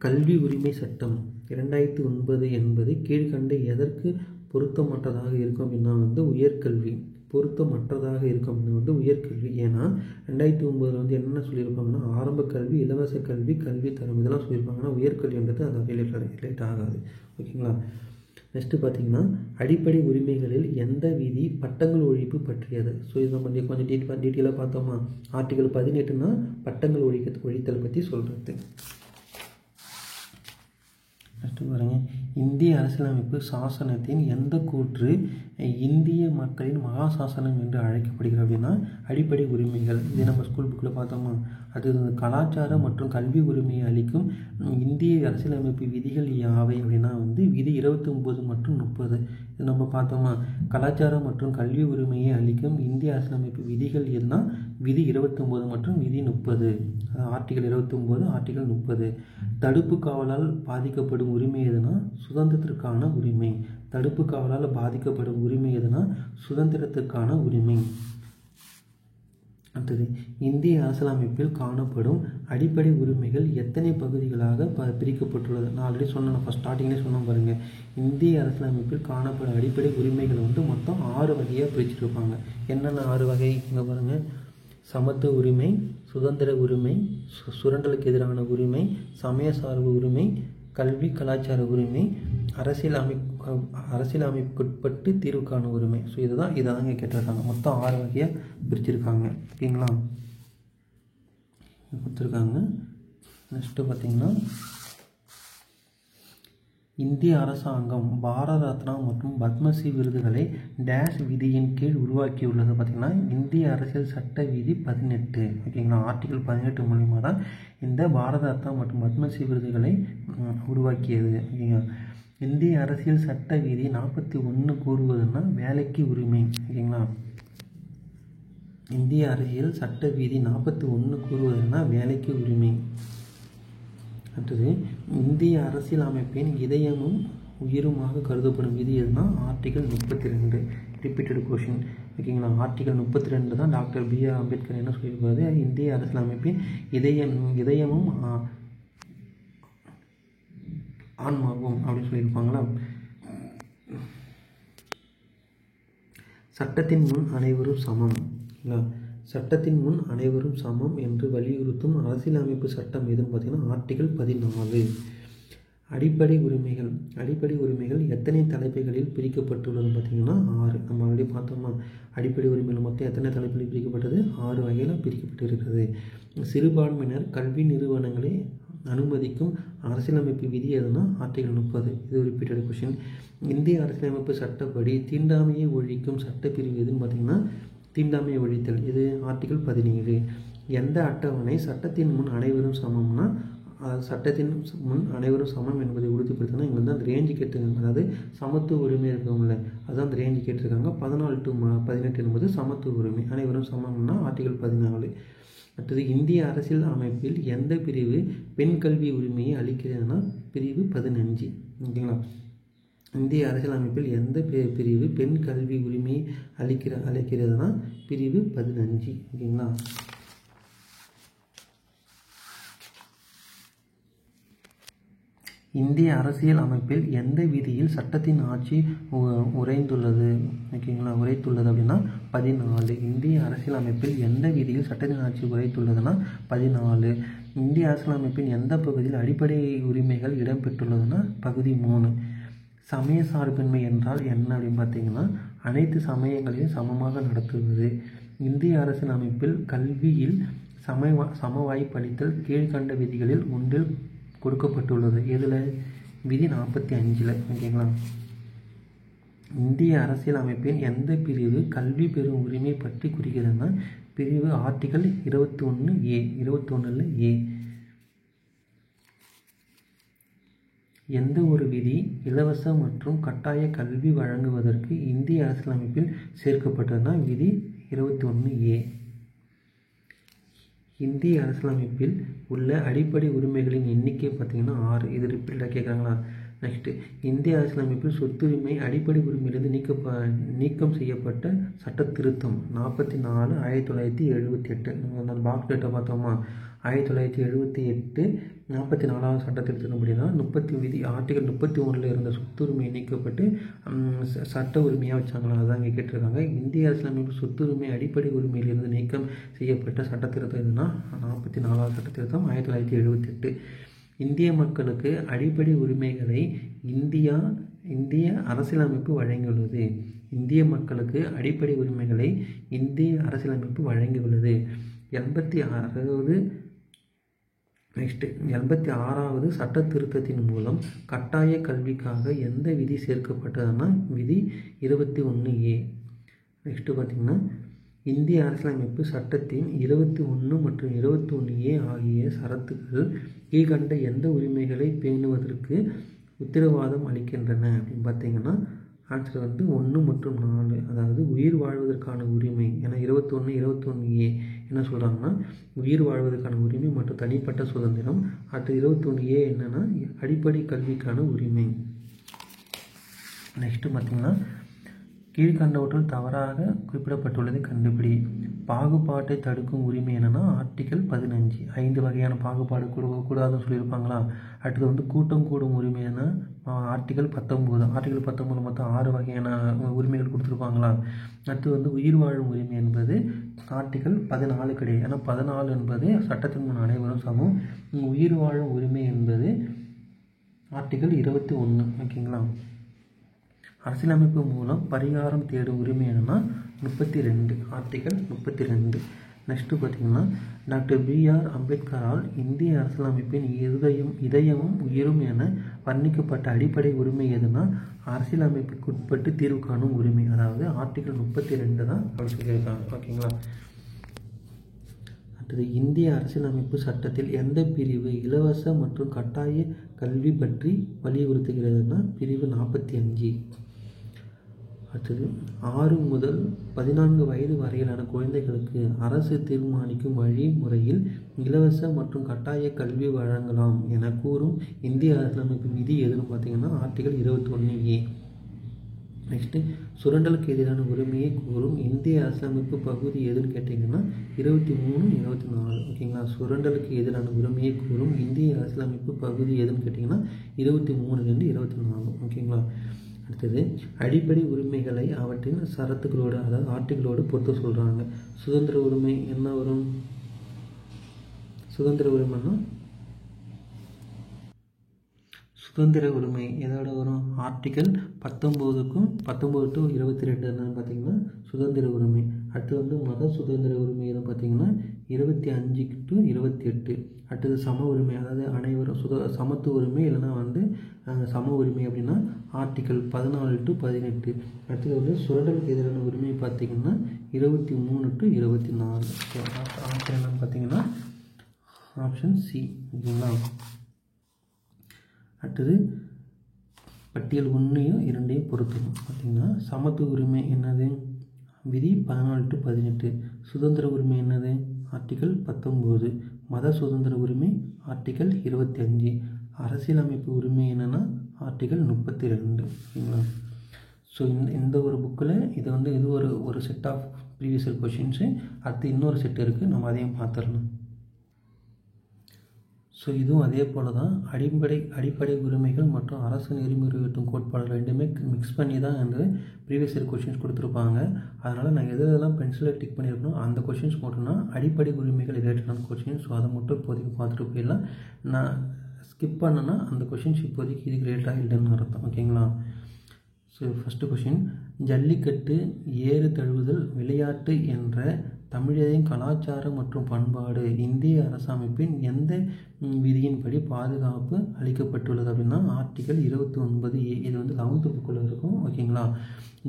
கல்வி உரிமை சட்டம் 2009 என்பது கீழ்கண்ட எதற்கு பொருத்தமற்றதாக இருக்கும் அப்படின்னா வந்து உயர்கல்வி. பொருத்தமற்றதாக இருக்கும் அப்படின்னா வந்து உயர்கல்வி. ஏன்னா 2009 வந்து என்னென்ன சொல்லியிருப்பாங்கன்னா ஆரம்ப கல்வி, இலவச கல்வி, கல்வி தரம் இதெல்லாம் சொல்லியிருப்பாங்கன்னா உயர்கல்வின்றது அது ரிலேட் ஆகாது. ஓகேங்களா? நெக்ஸ்ட்டு பார்த்திங்கன்னா, அடிப்படை உரிமைகளில் எந்த விதி பட்டங்கள் ஒழிப்பு பற்றியது? ஸோ இது நம்ம கொஞ்சம் டீட்டெயிலாக பார்த்தோமா, ஆர்டிகல் 18னா பட்டங்கள் ஒழித்தல் பற்றி சொல்கிறது. நெக்ஸ்ட்டு பாருங்கள், இந்திய அரசியலமைப்பு சாசனத்தின் எந்த கூற்று இந்திய மக்களின் மகா சாசனம் என்று அழைக்கப்படுகிறது அப்படின்னா அடிப்படை உரிமைகள். இது நம்ம ஸ்கூல் புக்கில் பார்த்தோமா. அடுத்தது, கலாச்சார மற்றும் கல்வி உரிமையை அளிக்கும் இந்திய அரசியலமைப்பு விதிகள் யாவை அப்படின்னா வந்து விதி 29 மற்றும் 30. இது நம்ம பார்த்தோமா, கலாச்சாரம் மற்றும் கல்வி உரிமையை அளிக்கும் இந்திய அரசியலமைப்பு விதிகள் எதுனா விதி 29 மற்றும் விதி 30. Article 29, article 30. தடுப்பு காவலால் பாதிக்கப்படும் உரிமை எதுனா சுதந்திரத்திற்கான உரிமை. தடுப்பு காவலால் பாதிக்கப்படும் உரிமை எதுனா சுதந்திரத்திற்கான உரிமை. அடுத்தது, இந்திய அரசியலமைப்பில் காணப்படும் அடிப்படை உரிமைகள் எத்தனை பகுதிகளாக பிரிக்கப்பட்டுள்ளது? நான் ஆல்ரெடி சொன்னேன், ஃபஸ்ட் ஸ்டார்டிங்லேயே சொன்ன பாருங்கள். இந்திய அரசியலமைப்பில் காணப்படும் அடிப்படை உரிமைகள் வந்து மொத்தம் 6 வகையாக பிரிச்சுருப்பாங்க. என்னென்ன 6 வகை இங்கே பாருங்கள். சமத்துவ உரிமை, சுதந்திர உரிமை, சுரண்டலுக்கு எதிரான உரிமை, சமய சார்பு உரிமை, கல்வி கலாச்சார உரிமை, அரசியலமைப்புக்குட்பட்டு தீர்வுக்கான உரிமை. ஸோ இதை இங்கே கேட்டிருக்காங்க. மொத்தம் 6 வகையாக பிரிச்சிருக்காங்க. ஓகேங்களா? கொடுத்துருக்காங்க. நெக்ஸ்ட்டு பார்த்திங்கன்னா, இந்திய அரசாங்கம் பாரத ரத்னா மற்றும் பத்மஸ்ரீ விருதுகளை டேஷ் விதியின் கீழ் உருவாக்கியுள்ளது. பார்த்திங்கன்னா இந்திய அரசியல் சட்ட விதி 18. ஓகேங்களா? ஆர்டிகல் 18 மூலிமா தான் இந்த பாரத ரத்னா மற்றும் பத்மஸ்ரீ விருதுகளை உருவாக்கியது. ஓகேங்களா? இந்திய அரசியல் சட்ட விதி 41 கூறுவதுன்னா வேலைக்கு உரிமை. ஓகேங்களா? இந்திய அரசியல் சட்ட விதி 41 கூறுவதுன்னா வேலைக்கு உரிமை. அடுத்தது இந்திய அரசியல் அமைப்பின் இதயமும் உயிருமாக கருதப்படும் விதி எதுனா ஆர்டிகல் 32. Repeated question. ஓகேங்களா, ஆர்டிகல் 32 தான் டாக்டர் B.R. அம்பேத்கர் என்ன சொல்லியிருப்பாரு, இந்திய அரசியல் அமைப்பின் இதயமும் ஆன்மாவும் அப்படின்னு சொல்லியிருப்பாங்களா. சட்டத்தின் முன் அனைவரும் சமம். சட்டத்தின் முன் அனைவரும் சமம் என்று வலியுறுத்தும் அரசியலமைப்பு சட்டம் எதுன்னு பார்த்தீங்கன்னா ஆர்டிகல் 14. அடிப்படை உரிமைகள் எத்தனை தலைப்புகளில் பிரிக்கப்பட்டுள்ளதுன்னு பார்த்தீங்கன்னா 6. நம்ம ஆல்ரெடி பார்த்தோமா, அடிப்படை உரிமைகள் மொத்தம் எத்தனை தலைப்புகளில் பிரிக்கப்பட்டது, 6 வகையில் பிரிக்கப்பட்டிருக்கிறது. சிறுபான்மையினர் கல்வி நிறுவனங்களை அனுமதிக்கும் அரசியலமைப்பு விதி எதுனா ஆர்டிகல் 30. இது ரிப்பீட்டட் கொஷின். இந்திய அரசியலமைப்பு சட்டப்படி தீண்டாமையை ஒழிக்கும் சட்டப்பிரிவு எதுன்னு பார்த்தீங்கன்னா தீண்டாமையை ஒழித்தல். இது ஆர்டிகல் 17. எந்த அட்டவணை சட்டத்தின் முன் அனைவரும் சமம்னா சட்டத்தின் முன் அனைவரும் சமம் என்பதை உறுதிப்படுத்தினா இங்கே வந்து அந்த ரேஞ்சு கேட்டுருக்காங்க. அதாவது சமத்துவ உரிமை இருக்கவங்கள அதுதான் அந்த ரேஞ்சு கேட்டிருக்காங்க. 14 to 18 என்பது சமத்துவ உரிமை. அனைவரும் சமம்னா ஆர்டிகல் 14. அடுத்தது இந்திய அரசியல் அமைப்பில் எந்த பிரிவு பெண் கல்வி உரிமையை அளிக்கிறதுனா பிரிவு 15. ஓகேங்களா, இந்திய அரசியல் அமைப்பில் எந்த பிரிவு பெண் கல்வி உரிமையை அளிக்கிறதுனா பிரிவு 15. ஓகேங்களா. இந்திய அரசியல் அமைப்பில் எந்த விதியில் சட்டத்தின் ஆட்சி உரைத்துள்ளது அப்படின்னா 14. இந்திய அரசியல் அமைப்பில் எந்த விதியில் சட்டத்தின் ஆட்சி உரைத்துள்ளதுன்னா 14. இந்திய அரசியல் அமைப்பின் எந்த பகுதியில் அடிப்படை உரிமைகள் இடம்பெற்றுள்ளதுன்னா பகுதி 3. சமய சார்பின்மை என்றால் என்ன அப்படின்னு பார்த்தீங்கன்னா அனைத்து சமயங்களையும் சமமாக நடத்துவது. இந்திய அரசியல் அமைப்பில் கல்வியில் சமவாய்ப்பளித்தல் கீழ்கண்ட விதிகளில் ஒன்றில் கொடுக்கப்பட்டுள்ளது. எதில், விதி 45. ஓகேங்களா. இந்திய அரசியல் அமைப்பின் எந்த பிரிவு கல்வி பெறும் உரிமை பற்றி குறிக்கிறதுனா பிரிவு ஆர்டிகல் 21A. 21A. எந்த ஒரு விதி இலவச மற்றும் கட்டாய கல்வி வழங்குவதற்கு இந்திய அரசியலமைப்பில் சேர்க்கப்பட்டதுன்னா விதி 21A. இந்திய அரசியலமைப்பில் உள்ள அடிப்படை உரிமைகளின் எண்ணிக்கை பார்த்தீங்கன்னா 6. இது ரிப்பீட்டடாக கேட்குறாங்களா. நெக்ஸ்ட்டு, இந்திய அரசியலமைப்பில் சொத்துரிமை அடிப்படை உரிமையிலிருந்து நீக்கம் செய்யப்பட்ட சட்ட திருத்தம் 44 1978. நம்ம பாக்ஸ் டேட்டை பார்த்தோமா, 1978 44வது சட்ட திருத்தப்படினா ஆர்டிகல் 31 இருந்த சொத்துரிமை நீக்கப்பட்டு சட்ட உரிமையாக வச்சாங்களா, அதான் இங்கே கேட்டிருக்காங்க. இந்திய அரசியலமைப்பு சொத்துரிமை அடிப்படை உரிமையிலிருந்து நீக்கம் செய்யப்பட்ட சட்ட திருத்தம் எதுனா 44வது சட்ட திருத்தம் 1978. இந்திய மக்களுக்கு அடிப்படை உரிமைகளை இந்திய அரசியலமைப்பு வழங்கியுள்ளது. இந்திய மக்களுக்கு அடிப்படை உரிமைகளை இந்திய அரசியலமைப்பு வழங்கியுள்ளது. 86வது சட்ட திருத்தத்தின் மூலம் கட்டாய கல்விக்காக எந்த விதி சேர்க்கப்பட்டதுன்னா விதி 21A. நெக்ஸ்ட்டு பார்த்திங்கன்னா இந்திய அரசியலமைப்பு சட்டத்தின் 21 மற்றும் 21A ஆகிய சரத்துக்கள் கீழ்கண்ட எந்த உரிமைகளை பேணுவதற்கு உத்தரவாதம் அளிக்கின்றன அப்படின்னு பார்த்தீங்கன்னா ஆன்சர் வந்து 1 மற்றும் 4. அதாவது உயிர் வாழ்வதற்கான உரிமை. ஏன்னா 21A என்ன சொல்கிறாங்கன்னா உயிர் வாழ்வதற்கான உரிமை மற்றும் தனிப்பட்ட சுதந்திரம். அடுத்து 21A என்னென்னா அடிப்படை கல்விக்கான உரிமை. நெக்ஸ்ட்டு பார்த்திங்கன்னா கீழ்கண்டவற்றில் தவறாக குறிப்பிடப்பட்டுள்ளதை கண்டுபிடி. பாகுபாட்டை தடுக்கும் உரிமை என்னென்னா ஆர்டிகல் 15. 5 வகையான பாகுபாடு கூடாதுன்னு சொல்லியிருப்பாங்களா. அடுத்தது வந்து கூட்டம் கூடும் உரிமை என்ன ஆர்டிகல் 19. ஆர்டிகல் 19 மொத்தம் 6 வகையான உரிமைகள் கொடுத்துருப்பாங்களா. அடுத்து வந்து உயிர் வாழும் உரிமை என்பது ஆர்டிகல் 14 கிடையாது. ஏன்னா 14 என்பது சட்டத்தின் முன் அனைவரும் சமம். உயிர் வாழும் உரிமை என்பது ஆர்டிகல் 21. ஓகேங்களா. அரசியலமைப்பு மூலம் பரிகாரம் தேடும் உரிமை என்னன்னா 32. ஆர்டிகல் 32. நெக்ஸ்ட்டு பார்த்திங்கன்னா டாக்டர் B.R. அம்பேத்கரால் இந்திய அரசியலமைப்பின் இதயமும் உயிரும் என வர்ணிக்கப்பட்ட அடிப்படை உரிமை எதுனா அரசியலமைப்புக்கு உட்பட்டு தீர்வு காணும் உரிமை. அதாவது ஆர்டிகல் 32 தான் அப்படி சொல்லியிருக்காங்க. ஓகேங்களா. அடுத்தது இந்திய அரசியலமைப்பு சட்டத்தில் எந்த பிரிவு இலவச மற்றும் கட்டாய கல்வி பற்றி வலியுறுத்துகிறதுனா பிரிவு 45. அடுத்தது 6 முதல் 14 வயது வரையிலான குழந்தைகளுக்கு அரசு தீர்மானிக்கும் வழிமுறையில் இலவச மற்றும் கட்டாய கல்வி வழங்கலாம் என கூறும் இந்திய அரசியலமைப்பு விதி எதுன்னு பார்த்தீங்கன்னா ஆர்டிகல் 21A. நெக்ஸ்ட்டு சுரண்டலுக்கு எதிரான உரிமையை கூறும் இந்திய அரசியலமைப்பு பகுதி எதுன்னு கேட்டிங்கன்னா 23, 24. ஓகேங்களா. சுரண்டலுக்கு எதிரான உரிமையை கூறும் இந்திய அரசியலமைப்பு பகுதி எதுன்னு கேட்டிங்கன்னா 23 24. ஓகேங்களா. அடுத்தது அடிப்படை உரிமைகளை அவற்றின் சரத்துக்களோடு அதாவது ஆர்டிகளோடு பொறுத்த சொல்கிறாங்க. சுதந்திர உரிமை என்ன வரும்? சுதந்திர உரிமைன்னா சுதந்திர உரிமை எதோட வரும்? ஆர்டிக்கல் 19க்கும் 19 to 22 என்னன்னு பார்த்தீங்கன்னா சுதந்திர உரிமை. அடுத்து மத சுதந்திர உரிமை எதுவும் பார்த்தீங்கன்னா 25 to 28. அடுத்தது சம உரிமை அதாவது அனைவரும் சமத்துவ உரிமை இல்லைன்னா சம உரிமை அப்படின்னா ஆர்டிக்கல் 14 to 18. அடுத்தது சுரண்டலுக்கு எதிரான உரிமை பார்த்தீங்கன்னா 23 to 24. ஆப்ஷன் என்னன்னு பார்த்தீங்கன்னா ஆப்ஷன் சி. ஓகேங்களா. அடுத்தது பட்டியல் 1யும் 2யும் பொறுத்தணும். பார்த்திங்கன்னா சமத்துவ உரிமை என்னது? விதி 14 to 18. சுதந்திர உரிமை என்னது? ஆர்டிக்கல் 19. மத சுதந்திர உரிமை ஆர்டிக்கல் 25. அரசியலமைப்பு உரிமை என்னென்னா ஆர்டிக்கல் 32. ஓகேங்களா. ஸோ இந்த ஒரு புக்கில் இது ஒரு set of previous year questions. அடுத்து இன்னொரு செட் இருக்குது, நம்ம அதையும் பார்த்துடலாம். ஸோ இதுவும் அதே போல் தான் அடிப்படை உரிமைகள் மற்றும் அரசு நெறிமுறையற்றும் கோட்பாடுகள் ரெண்டுமே மிக்ஸ் பண்ணி தான் ப்ரீவியஸ் இயர் கொஷின்ஸ் கொடுத்துருப்பாங்க. அதனால் நான் எதெல்லாம் பென்சிலில் டிக் பண்ணியிருக்கணும் அந்த கொஷின்ஸ் மட்டும்னா அடிப்படை உரிமைகள் ரிலேட்டடான கொஷின்ஸ். ஸோ அதை மட்டும் இப்போதைக்கு பார்த்துட்டு போயிடலாம். நான் ஸ்கிப் பண்ணேன்னா அந்த கொஷின்ஸ் இப்போதைக்கு இதுக்கு ரிலேட்டடாக இல்லைன்னு அர்த்தம். ஓகேங்களா. ஸோ ஃபஸ்ட்டு கொஷின், ஜல்லிக்கட்டு ஏறு தழுவுதல் விளையாட்டு என்ற தமிழரின் கலாச்சாரம் மற்றும் பண்பாடு இந்திய அரசமைப்பின் எந்த விதியின்படி பாதுகாப்பு அளிக்கப்பட்டுள்ளது அப்படின்னா ஆர்டிக்கல் 29A. இது 11th புக்கில் இருக்கும். ஓகேங்களா.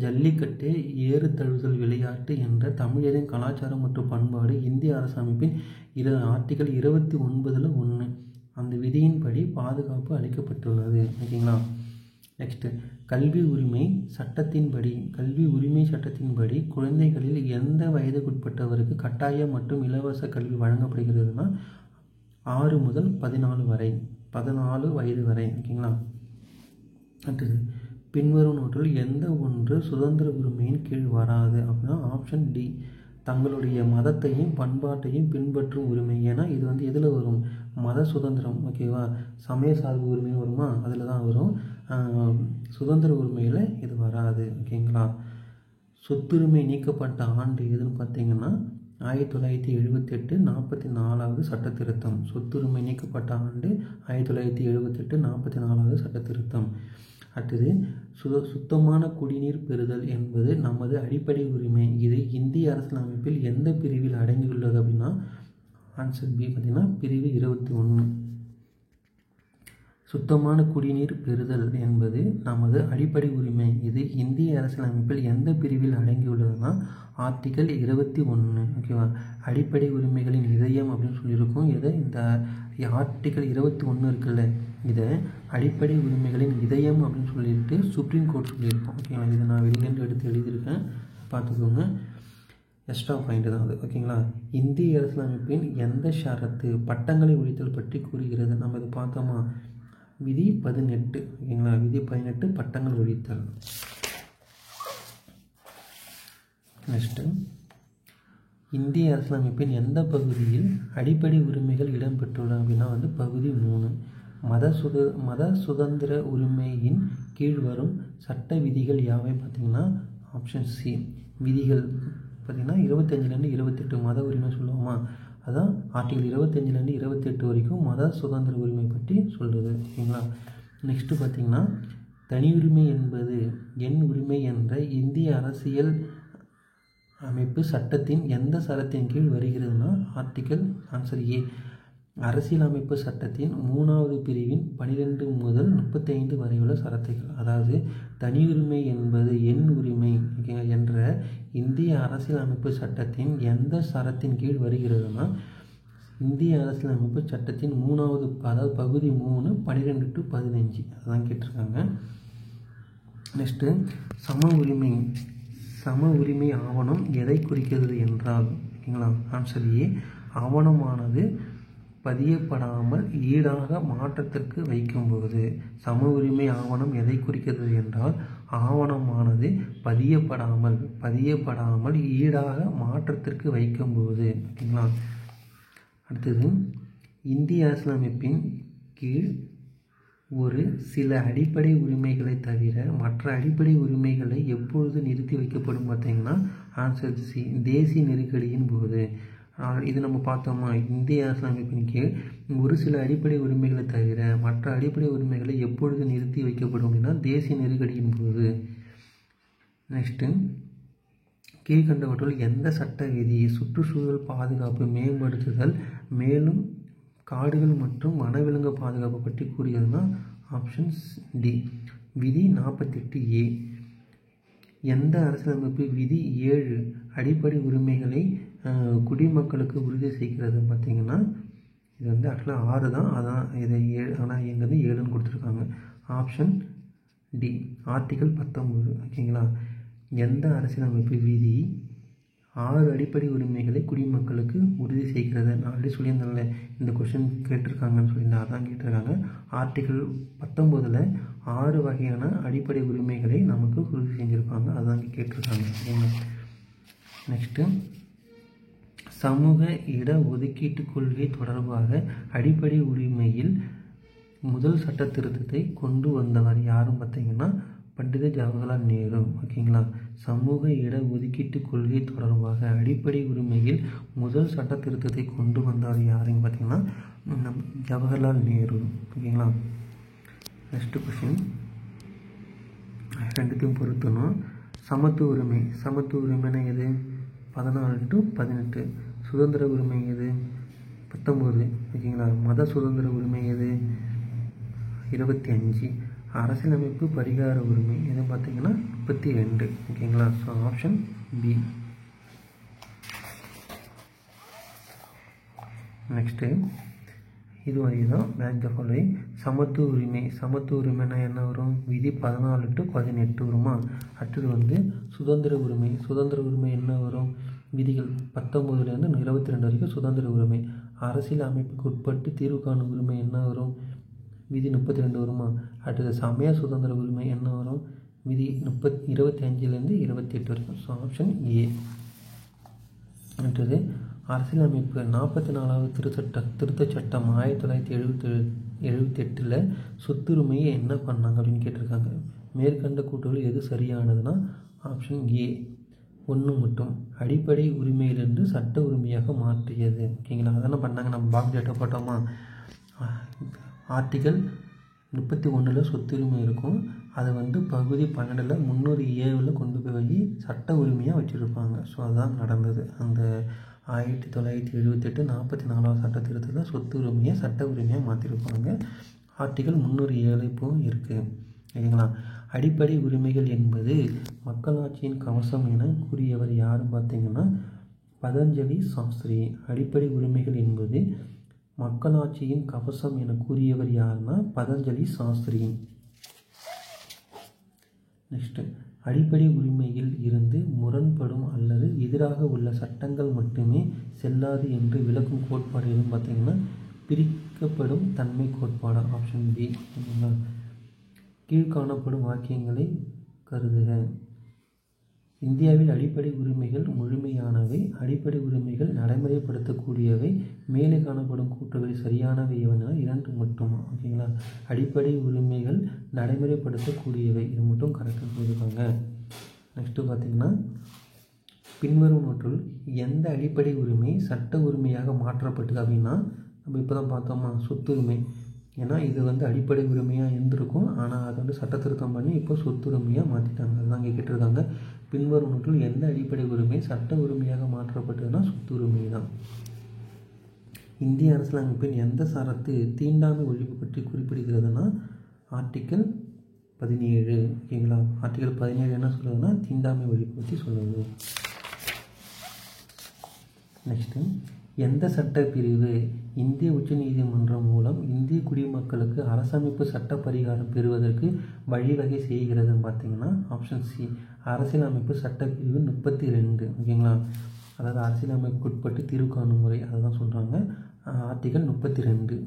ஜல்லிக்கட்டு ஏறு தழுவுதல் விளையாட்டு என்ற தமிழரின் கலாச்சாரம் மற்றும் பண்பாடு இந்திய அரசமைப்பின் ஆர்டிக்கல் 29ல் 1 அந்த விதியின்படி பாதுகாப்பு அளிக்கப்பட்டுள்ளது. ஓகேங்களா. நெக்ஸ்ட்டு கல்வி உரிமை சட்டத்தின்படி குழந்தைகளில் எந்த வயதுக்குட்பட்டவருக்கு கட்டாய மற்றும் இலவச கல்வி வழங்கப்படுகிறதுனா 6 முதல் 14 வயது வரை. ஓகேங்களா. அடுத்தது பின்வரும் நோட்டில் எந்த ஒன்று சுதந்திர உரிமையின் கீழ் வராது அப்படின்னா ஆப்ஷன் டி, தங்களுடைய மதத்தையும் பண்பாட்டையும் பின்பற்றும் உரிமை. ஏன்னா இது எதில் வரும்? மத சுதந்திரம். ஓகேவா. சமய சார்பு உரிமைன்னு வருமா, அதில் தான் வரும். சுதந்திர உரிமையில் இது வராது. ஓகேங்களா. சொத்துரிமை நீக்கப்பட்ட ஆண்டு எதுன்னு பார்த்தீங்கன்னா 1978 44வது சட்ட திருத்தம். சொத்துரிமை நீக்கப்பட்ட ஆண்டு 1978 44வது சட்ட திருத்தம். அடுத்தது சுத்தமான குடிநீர் பெறுதல் என்பது நமது அடிப்படை உரிமை. இது இந்திய அரசியலமைப்பில் எந்த பிரிவில் அடங்கியுள்ளது அப்படின்னா ஆன்சர் பி பார்த்தீங்கன்னா பிரிவு 21. சுத்தமான குடிநீர் பெறுதல் என்பது நமது அடிப்படை உரிமை. இது இந்திய அரசியலமைப்பில் எந்த பிரிவில் அடங்கியுள்ளதுன்னா ஆர்டிக்கல் 21. ஓகேவா. அடிப்படை உரிமைகளின் இதயம் அப்படின்னு சொல்லியிருக்கோம். இந்த ஆர்டிக்கல் 21 இருக்குல்ல, இதை அடிப்படை உரிமைகளின் இதயம் அப்படின்னு சொல்லிட்டு சுப்ரீம் கோர்ட் சொல்லியிருக்கோம். ஓகேங்களா. இதை நான் வெளியிலேருந்து எடுத்து எழுதியிருக்கேன், பார்த்துக்கோங்க. எக்ஸ்ட்ரா பாயிண்ட் தான் அது. ஓகேங்களா. இந்திய அரசியலமைப்பின் எந்த ஷரத்து பட்டங்களை ஒழித்தல் பற்றி கூறுகிறது? நம்ம இதை பார்த்தோமா? விதி 18. ஓகேங்களா. விதி 18 பட்டங்கள் ஒழித்தல். நெக்ஸ்ட்டு இந்திய அரசியலமைப்பின் எந்த பகுதியில் அடிப்படை உரிமைகள் இடம்பெற்றுள்ளன அப்படின்னா பகுதி 3. மத சுதந்திர உரிமையின் கீழ் வரும் சட்ட விதிகள் யாவை பார்த்தீங்கன்னா ஆப்ஷன் சி. விதிகள் பார்த்திங்கன்னா 25லேருந்து 28 மத உரிமை சொல்லுவோமா, அதான் ஆர்டிகல் 25லேருந்து 28 வரைக்கும் மத சுதந்திர உரிமை பற்றி சொல்லுது. ஓகேங்களா. நெக்ஸ்ட்டு பார்த்திங்கன்னா தனியுரிமை என்பது என் உரிமை என்ற இந்திய அரசியல் அமைப்பு சட்டத்தின் எந்த சரத்தின் கீழ் வருகிறதுனா ஆர்டிகல் ஆன்சர் ஏ, அரசியலமைப்பு சட்டத்தின் 3வது பிரிவின் 12 முதல் 35 வரை உள்ள சரத்துகள். அதாவது தனியுரிமை என்பது என் உரிமை என்ற இந்திய அரசியலமைப்பு சட்டத்தின் எந்த சரத்தின் கீழ் வருகிறதுனா இந்திய அரசியலமைப்பு சட்டத்தின் 3வது அதாவது பகுதி 3 12 to 15 அதுதான் கேட்டிருக்காங்க. நெக்ஸ்ட்டு சம உரிமை ஆவணம் எதை குறிக்கிறது என்றால், ஓகேங்களா, ஆன்சர் ஏ. ஆவணமானது பதியப்படாமல் ஈடாக மாற்றத்திற்கு வைக்கும்போது. சம உரிமை ஆவணம் எதை குறிக்கிறது என்றால், ஆவணமானது பதியப்படாமல் ஈடாக மாற்றத்திற்கு வைக்கும்போது. ஓகேங்களா. அடுத்தது, இந்திய அரசியலமைப்பின் கீழ் ஒரு சில அடிப்படை உரிமைகளை தவிர மற்ற அடிப்படை உரிமைகளை எப்பொழுது நிறுத்தி வைக்கப்படும் பார்த்தீங்கன்னா, ஆன்சர் சி, தேசிய நெருக்கடியின் போது. இது நம்ம பார்த்தோமா, இந்திய அரசியலமைப்பின் கீழ் ஒரு சில அடிப்படை உரிமைகளை தவிர மற்ற அடிப்படை உரிமைகளை எப்பொழுது நிறுத்தி வைக்கப்படும் அப்படின்னா, தேசிய நெருக்கடியின் போது. நெக்ஸ்ட்டு, கீழ்கண்டவற்றுள் எந்த சட்ட விதி சுற்றுச்சூழல் பாதுகாப்பு மேம்படுத்துதல் மேலும் காடுகள் மற்றும் வனவிலங்கு பாதுகாப்பு பற்றி கூறியதுன்னா, ஆப்ஷன்ஸ் டி, விதி 48A. எந்த அரசியலமைப்பு விதி 7 அடிப்படை உரிமைகளை குடிமக்களுக்கு உறுதி செய்கிறது பார்த்தீங்கன்னா, இது வந்து ஆக்சுவலாக 6 தான், அதான் இதை 7, ஆனால் இங்கே வந்து 7ன்னு கொடுத்துருக்காங்க. Option D, article 19. ஓகேங்களா. எந்த அரசியலமைப்பு விதி 6 அடிப்படை உரிமைகளை குடிமக்களுக்கு உறுதி செய்கிறது? நான் ஆல்ரெடி சொல்லியிருந்தேன்ல, இந்த கொஷின் கேட்டிருக்காங்கன்னு சொல்லியிருந்தேன், அதான் கேட்டிருக்காங்க. ஆர்டிகல் 19 6 வகையான அடிப்படை உரிமைகளை நமக்கு உறுதி செஞ்சுருப்பாங்க, அதான் கேட்டிருக்காங்க. ஓகேங்களா. நெக்ஸ்ட்டு, சமூக இட ஒதுக்கீட்டு கொள்கை தொடர்பாக அடிப்படை உரிமையில் முதல் சட்ட திருத்தத்தை கொண்டு வந்தவர் யாரும் பார்த்தீங்கன்னா, பண்டித ஜவஹர்லால் நேரு. ஓகேங்களா. சமூக இட ஒதுக்கீட்டு கொள்கை தொடர்பாக அடிப்படை உரிமையில் முதல் சட்ட திருத்தத்தை கொண்டு வந்தவர் யாருன்னு பார்த்தீங்கன்னா, ஜவஹர்லால் நேரு. ஓகேங்களா. நெக்ஸ்ட் கொஸ்டின், ரெண்டுத்தையும் பொறுத்தணும். சமத்துவ உரிமைனா எது? 14 to 18. சுதந்திர உரிமை எது? 19. ஓகேங்களா. மத சுதந்திர உரிமை எது? 25. அரசியலமைப்பு பரிகார உரிமை எது பார்த்தீங்கன்னா 32. ஓகேங்களா. So option B. நெக்ஸ்ட்டு, இதுவரை தான் மேட்ச் த ஃபாலோயிங். சமத்துவ உரிமைனா என்ன வரும்? விதி 14 to 18 வருமா? அடுத்தது வந்து சுதந்திர உரிமை என்ன வரும்? விதிகள் 19லேருந்து 22 வரைக்கும் சுதந்திர உரிமை. அரசியல் அமைப்புக்கு உட்பட்டு தீர்வு காணும் உரிமை என்ன வரும்? விதி 32 வருமா? அடுத்தது சமய சுதந்திர உரிமை என்ன வரும்? விதி 25லேருந்து 28 வரைக்கும். So option A. அடுத்தது, அரசியலமைப்பு 44வது திருத்தச் சட்டம் 1978 சொத்துரிமையை என்ன பண்ணாங்க அப்படின்னு கேட்டிருக்காங்க. மேற்கண்ட கூற்றுகள் எது சரியானதுன்னா, ஆப்ஷன் ஏ 1 மட்டும். அடிப்படை உரிமையிலிருந்து சட்ட உரிமையாக மாற்றியது. ஓகேங்களா. அதெல்லாம் பண்ணாங்க, நம்ம பாக்ஸ் டேட்டா போட்டோமா. ஆர்டிகல் 31 சொத்துரிமை இருக்கும், அதை வந்து பகுதி 12 300A கொண்டு போய் சட்ட உரிமையாக வச்சுருப்பாங்க. ஸோ அதுதான் நடந்தது. அந்த 1978 44வது சட்ட திருத்தத்தில் சொத்து உரிமையை சட்ட உரிமையாக மாற்றிருப்பாங்க. ஆர்டிகல் 307 இப்போவும் இருக்குது. சரிங்களா. அடிப்படை உரிமைகள் என்பது மக்களாட்சியின் கவசம் என கூறியவர் யாரும் பார்த்தீங்கன்னா, பதஞ்சலி சாஸ்திரி. அடிப்படை உரிமைகள் என்பது மக்களாட்சியின் கவசம் என கூறியவர் யாருன்னா, பதஞ்சலி சாஸ்திரி. நெக்ஸ்ட்டு, அடிப்படை உரிமையில் இருந்து முரண்படும் அல்லது எதிராக உள்ள சட்டங்கள் மட்டுமே செல்லாது என்று விளக்கும் கோட்பாடு எதுவும் பார்த்தீங்கன்னா, பிரிக்கப்படும் தன்மை கோட்பாடு. Option B. கீழ்காணப்படும் வாக்கியங்களை கருதுக. இந்தியாவில் அடிப்படை உரிமைகள் முழுமையானவை, அடிப்படை உரிமைகள் நடைமுறைப்படுத்தக்கூடியவை, மேலே காணப்படும் கூற்றுகள் சரியானவை எவனால் 2 மட்டும். ஓகேங்களா. அடிப்படை உரிமைகள் நடைமுறைப்படுத்தக்கூடியவை, இது மட்டும் கரெக்டாக சொல்லியிருக்காங்க. நெக்ஸ்ட்டு பார்த்தீங்கன்னா, பின்வரும் நோற்றுள் எந்த அடிப்படை உரிமை சட்ட உரிமையாக மாற்றப்பட்டது அப்படின்னா, நம்ம இப்போ தான் பார்த்தோமா சொத்துரிமை. ஏன்னா இது வந்து அடிப்படை உரிமையாக இருந்திருக்கும், ஆனால் அதை வந்து சட்ட திருத்தம் பண்ணி இப்போ சொத்துரிமையாக மாற்றிட்டாங்க. அதுதான் இங்கே கேட்டிருக்காங்க. பின்வரும் நோற்றில் எந்த அடிப்படை உரிமை சட்ட உரிமையாக மாற்றப்பட்டதுன்னா சொத்துரிமை தான். இந்திய அரசியலமைப்பின் எந்த சரத்து தீண்டாமை ஒழிப்பு பற்றி குறிப்பிடுகிறதுனா, ஆர்டிக்கல் 17. ஓகேங்களா. ஆர்டிக்கல் 17 என்ன சொல்லுதுன்னா, தீண்டாமை ஒழிப்பு பற்றி சொல்லுது. நெக்ஸ்ட்டு, எந்த சட்டப்பிரிவு இந்திய உச்சநீதிமன்றம் மூலம் இந்திய குடிமக்களுக்கு அரசமைப்பு சட்ட பரிகாரம் பெறுவதற்கு வழிவகை செய்கிறதுன்னு பார்த்தீங்கன்னா ஆப்ஷன் சி அரசியலமைப்பு சட்டப்பிரிவு 32. ஓகேங்களா, அதாவது அரசியலமைப்புக்கு உட்பட்டு தீர்வு காணும் முறை அதை தான் சொல்கிறாங்க. ஆர்டிகல் 32.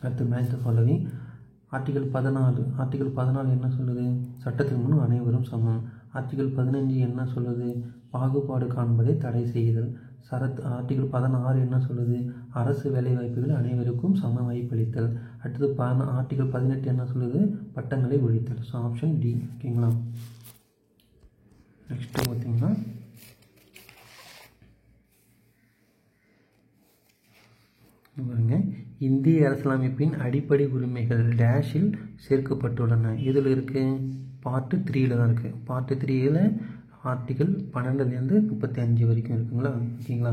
அடுத்து match the following. Article 14. Article 14 என்ன சொல்லுது? சட்டத்தின் முன் அனைவரும் சமம். ஆர்டிகல் 15 என்ன சொல்லுது? பாகுபாடு காண்பதை தடை செய்தல். ஆர்டிகல் 16 என்ன சொல்லுது? அரசு வேலைவாய்ப்புகள் அனைவருக்கும் சம வாய்ப்பளித்தல். அடுத்தது ஆர்டிகல் 18 என்ன சொல்லுது? பட்டங்களை ஒழித்தல். So option D. ஓகேங்களா. நெக்ஸ்ட்டு பார்த்தீங்கன்னா பாருங்க, இந்திய அரசியலமைப்பின் அடிப்படை உரிமைகள் டேஷில் சேர்க்கப்பட்டுள்ளன. இதில் இருக்குது பார்ட் 3ல் தான் இருக்குது. பார்ட் 3ல் ஆர்டிகல் 12லேருந்து 35 வரைக்கும் இருக்குங்களா. ஓகேங்களா.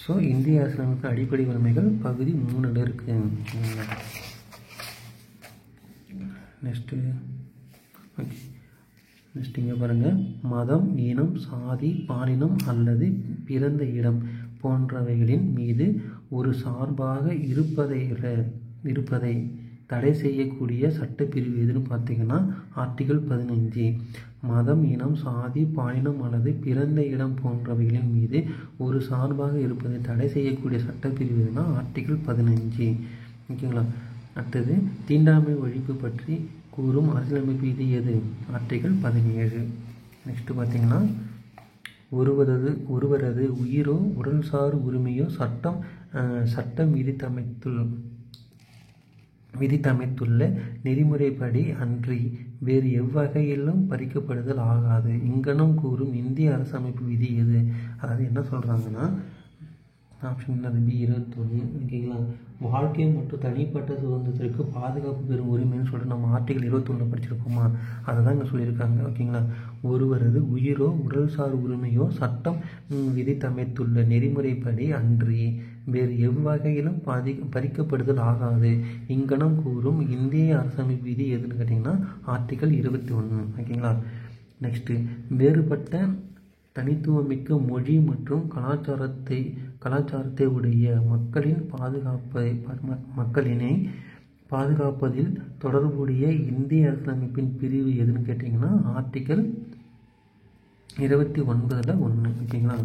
ஸோ இந்திய அரசியலமைப்பு அடிப்படை உரிமைகள் பகுதி 3ல் இருக்குது. நெக்ஸ்ட்டு ஓகே, நெக்ஸ்ட் இங்கே பாருங்கள், மதம், இனம், சாதி, பாலினம் அல்லது பிறந்த இடம் போன்றவைகளின் மீது ஒரு சார்பாக இருப்பதை தடை செய்யக்கூடிய சட்டப்பிரிவு எதுன்னு பார்த்தீங்கன்னா ஆர்டிகல் 15. மதம், இனம், சாதி, பாலினம் அல்லது பிறந்த இடம் போன்றவைகளின் மீது ஒரு சார்பாக இருப்பதை தடை செய்யக்கூடிய சட்டப்பிரிவு எதுனா ஆர்டிகல் 15. ஓகேங்களா. அடுத்தது தீண்டாமை ஒழிப்பு பற்றி கூறும் அரசியலமைப்பு விதி எது? ஆர்டிகல் 17. நெக்ஸ்ட்டு பார்த்தீங்கன்னா ஒருவரது உயிரோ உடல்சார் உரிமையோ சட்டம் விதித்தமைத்துள்ள நெறிமுறைப்படி அன்றி வேறு எவ்வகையிலும் பறிக்கப்படுதல் ஆகாது. இங்கனம் கூறும் இந்திய அரசமைப்பு விதி எது? அதாவது என்ன சொல்கிறாங்கன்னா ஆப்ஷன் பி 21. ஓகேங்களா. வாழ்க்கை மற்றும் தனிப்பட்ட சுதந்திரத்திற்கு பாதுகாப்பு பெறும் உரிமைன்னு சொல்லிட்டு நம்ம ஆர்டிகல் 21 படிச்சிருப்போமா, அதை தான் இங்கே சொல்லியிருக்காங்க. ஓகேங்களா. ஒருவரது உயிரோ உடல்சார் உரிமையோ சட்டம் விதித்தமைத்துள்ள நெறிமுறைப்படி அன்றி வேறு எவ்வகையிலும் பறிக்கப்படுதல் ஆகாது. இங்கனம் கூறும் இந்திய அரசமைப்பு விதி எதுன்னு கேட்டிங்கன்னா ஆர்டிகல் 21. ஓகேங்களா. நெக்ஸ்ட்டு வேறுபட்ட தனித்துவமிக்க மொழி மற்றும் கலாச்சாரத்தை உடைய மக்களினை பாதுகாப்பதில் தொடர்புடைய இந்திய அரசியலமைப்பின் பிரிவு எதுன்னு கேட்டிங்கன்னா ஆர்டிகல் 29ல் 1. ஓகேங்களா.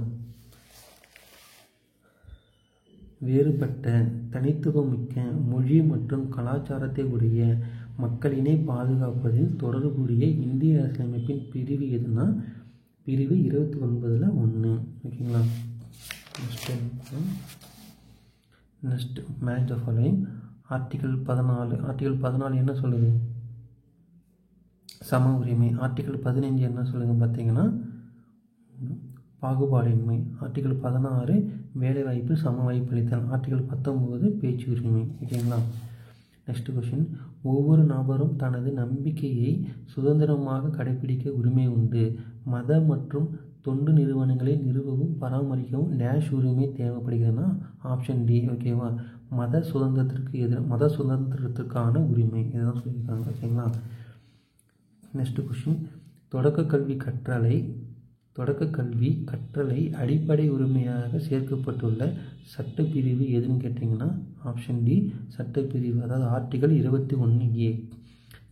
வேறுபட்ட தனித்துவமிக்க மொழி மற்றும் கலாச்சாரத்தை உடைய மக்களினை பாதுகாப்பதில் தொடர்புடைய இந்திய அரசியலமைப்பின் பிரிவு எதுனா பிரிவு 29ல் 1. ஓகேங்களா. Next match the following. Article 14. Article 14 என்ன சொல்லுது? சம உரிமை. ஆர்டிகல் 15 என்ன சொல்லுது பார்த்தீங்கன்னா பாகுபாடின்மை. ஆர்டிகல் 16 வேலைவாய்ப்பு சம வாய்ப்பளித்தல். ஆர்டிகல் 19 பேச்சு உரிமை. ஓகேங்களா. Next question. ஒவ்வொரு நபரும் தனது நம்பிக்கையை சுதந்திரமாக கடைபிடிக்க உரிமை உண்டு. மத மற்றும் தொண்டு நிறுவனங்களை நிறுவவும் பராமரிக்கவும் டேஷ் உரிமை தேவைப்படுகிறதுனா ஆப்ஷன் டி. ஓகேவா. மத சுதந்திரத்திற்கான உரிமை இதுதான் சொல்லியிருக்காங்க. ஓகேங்களா. Next question. தொடக்க கல்வி கற்றலை அடிப்படை உரிமையாக சேர்க்கப்பட்டுள்ள சட்டப்பிரிவு எதுன்னு கேட்டிங்கன்னா ஆப்ஷன் டி சட்டப்பிரிவு, அதாவது ஆர்டிகல் 21A.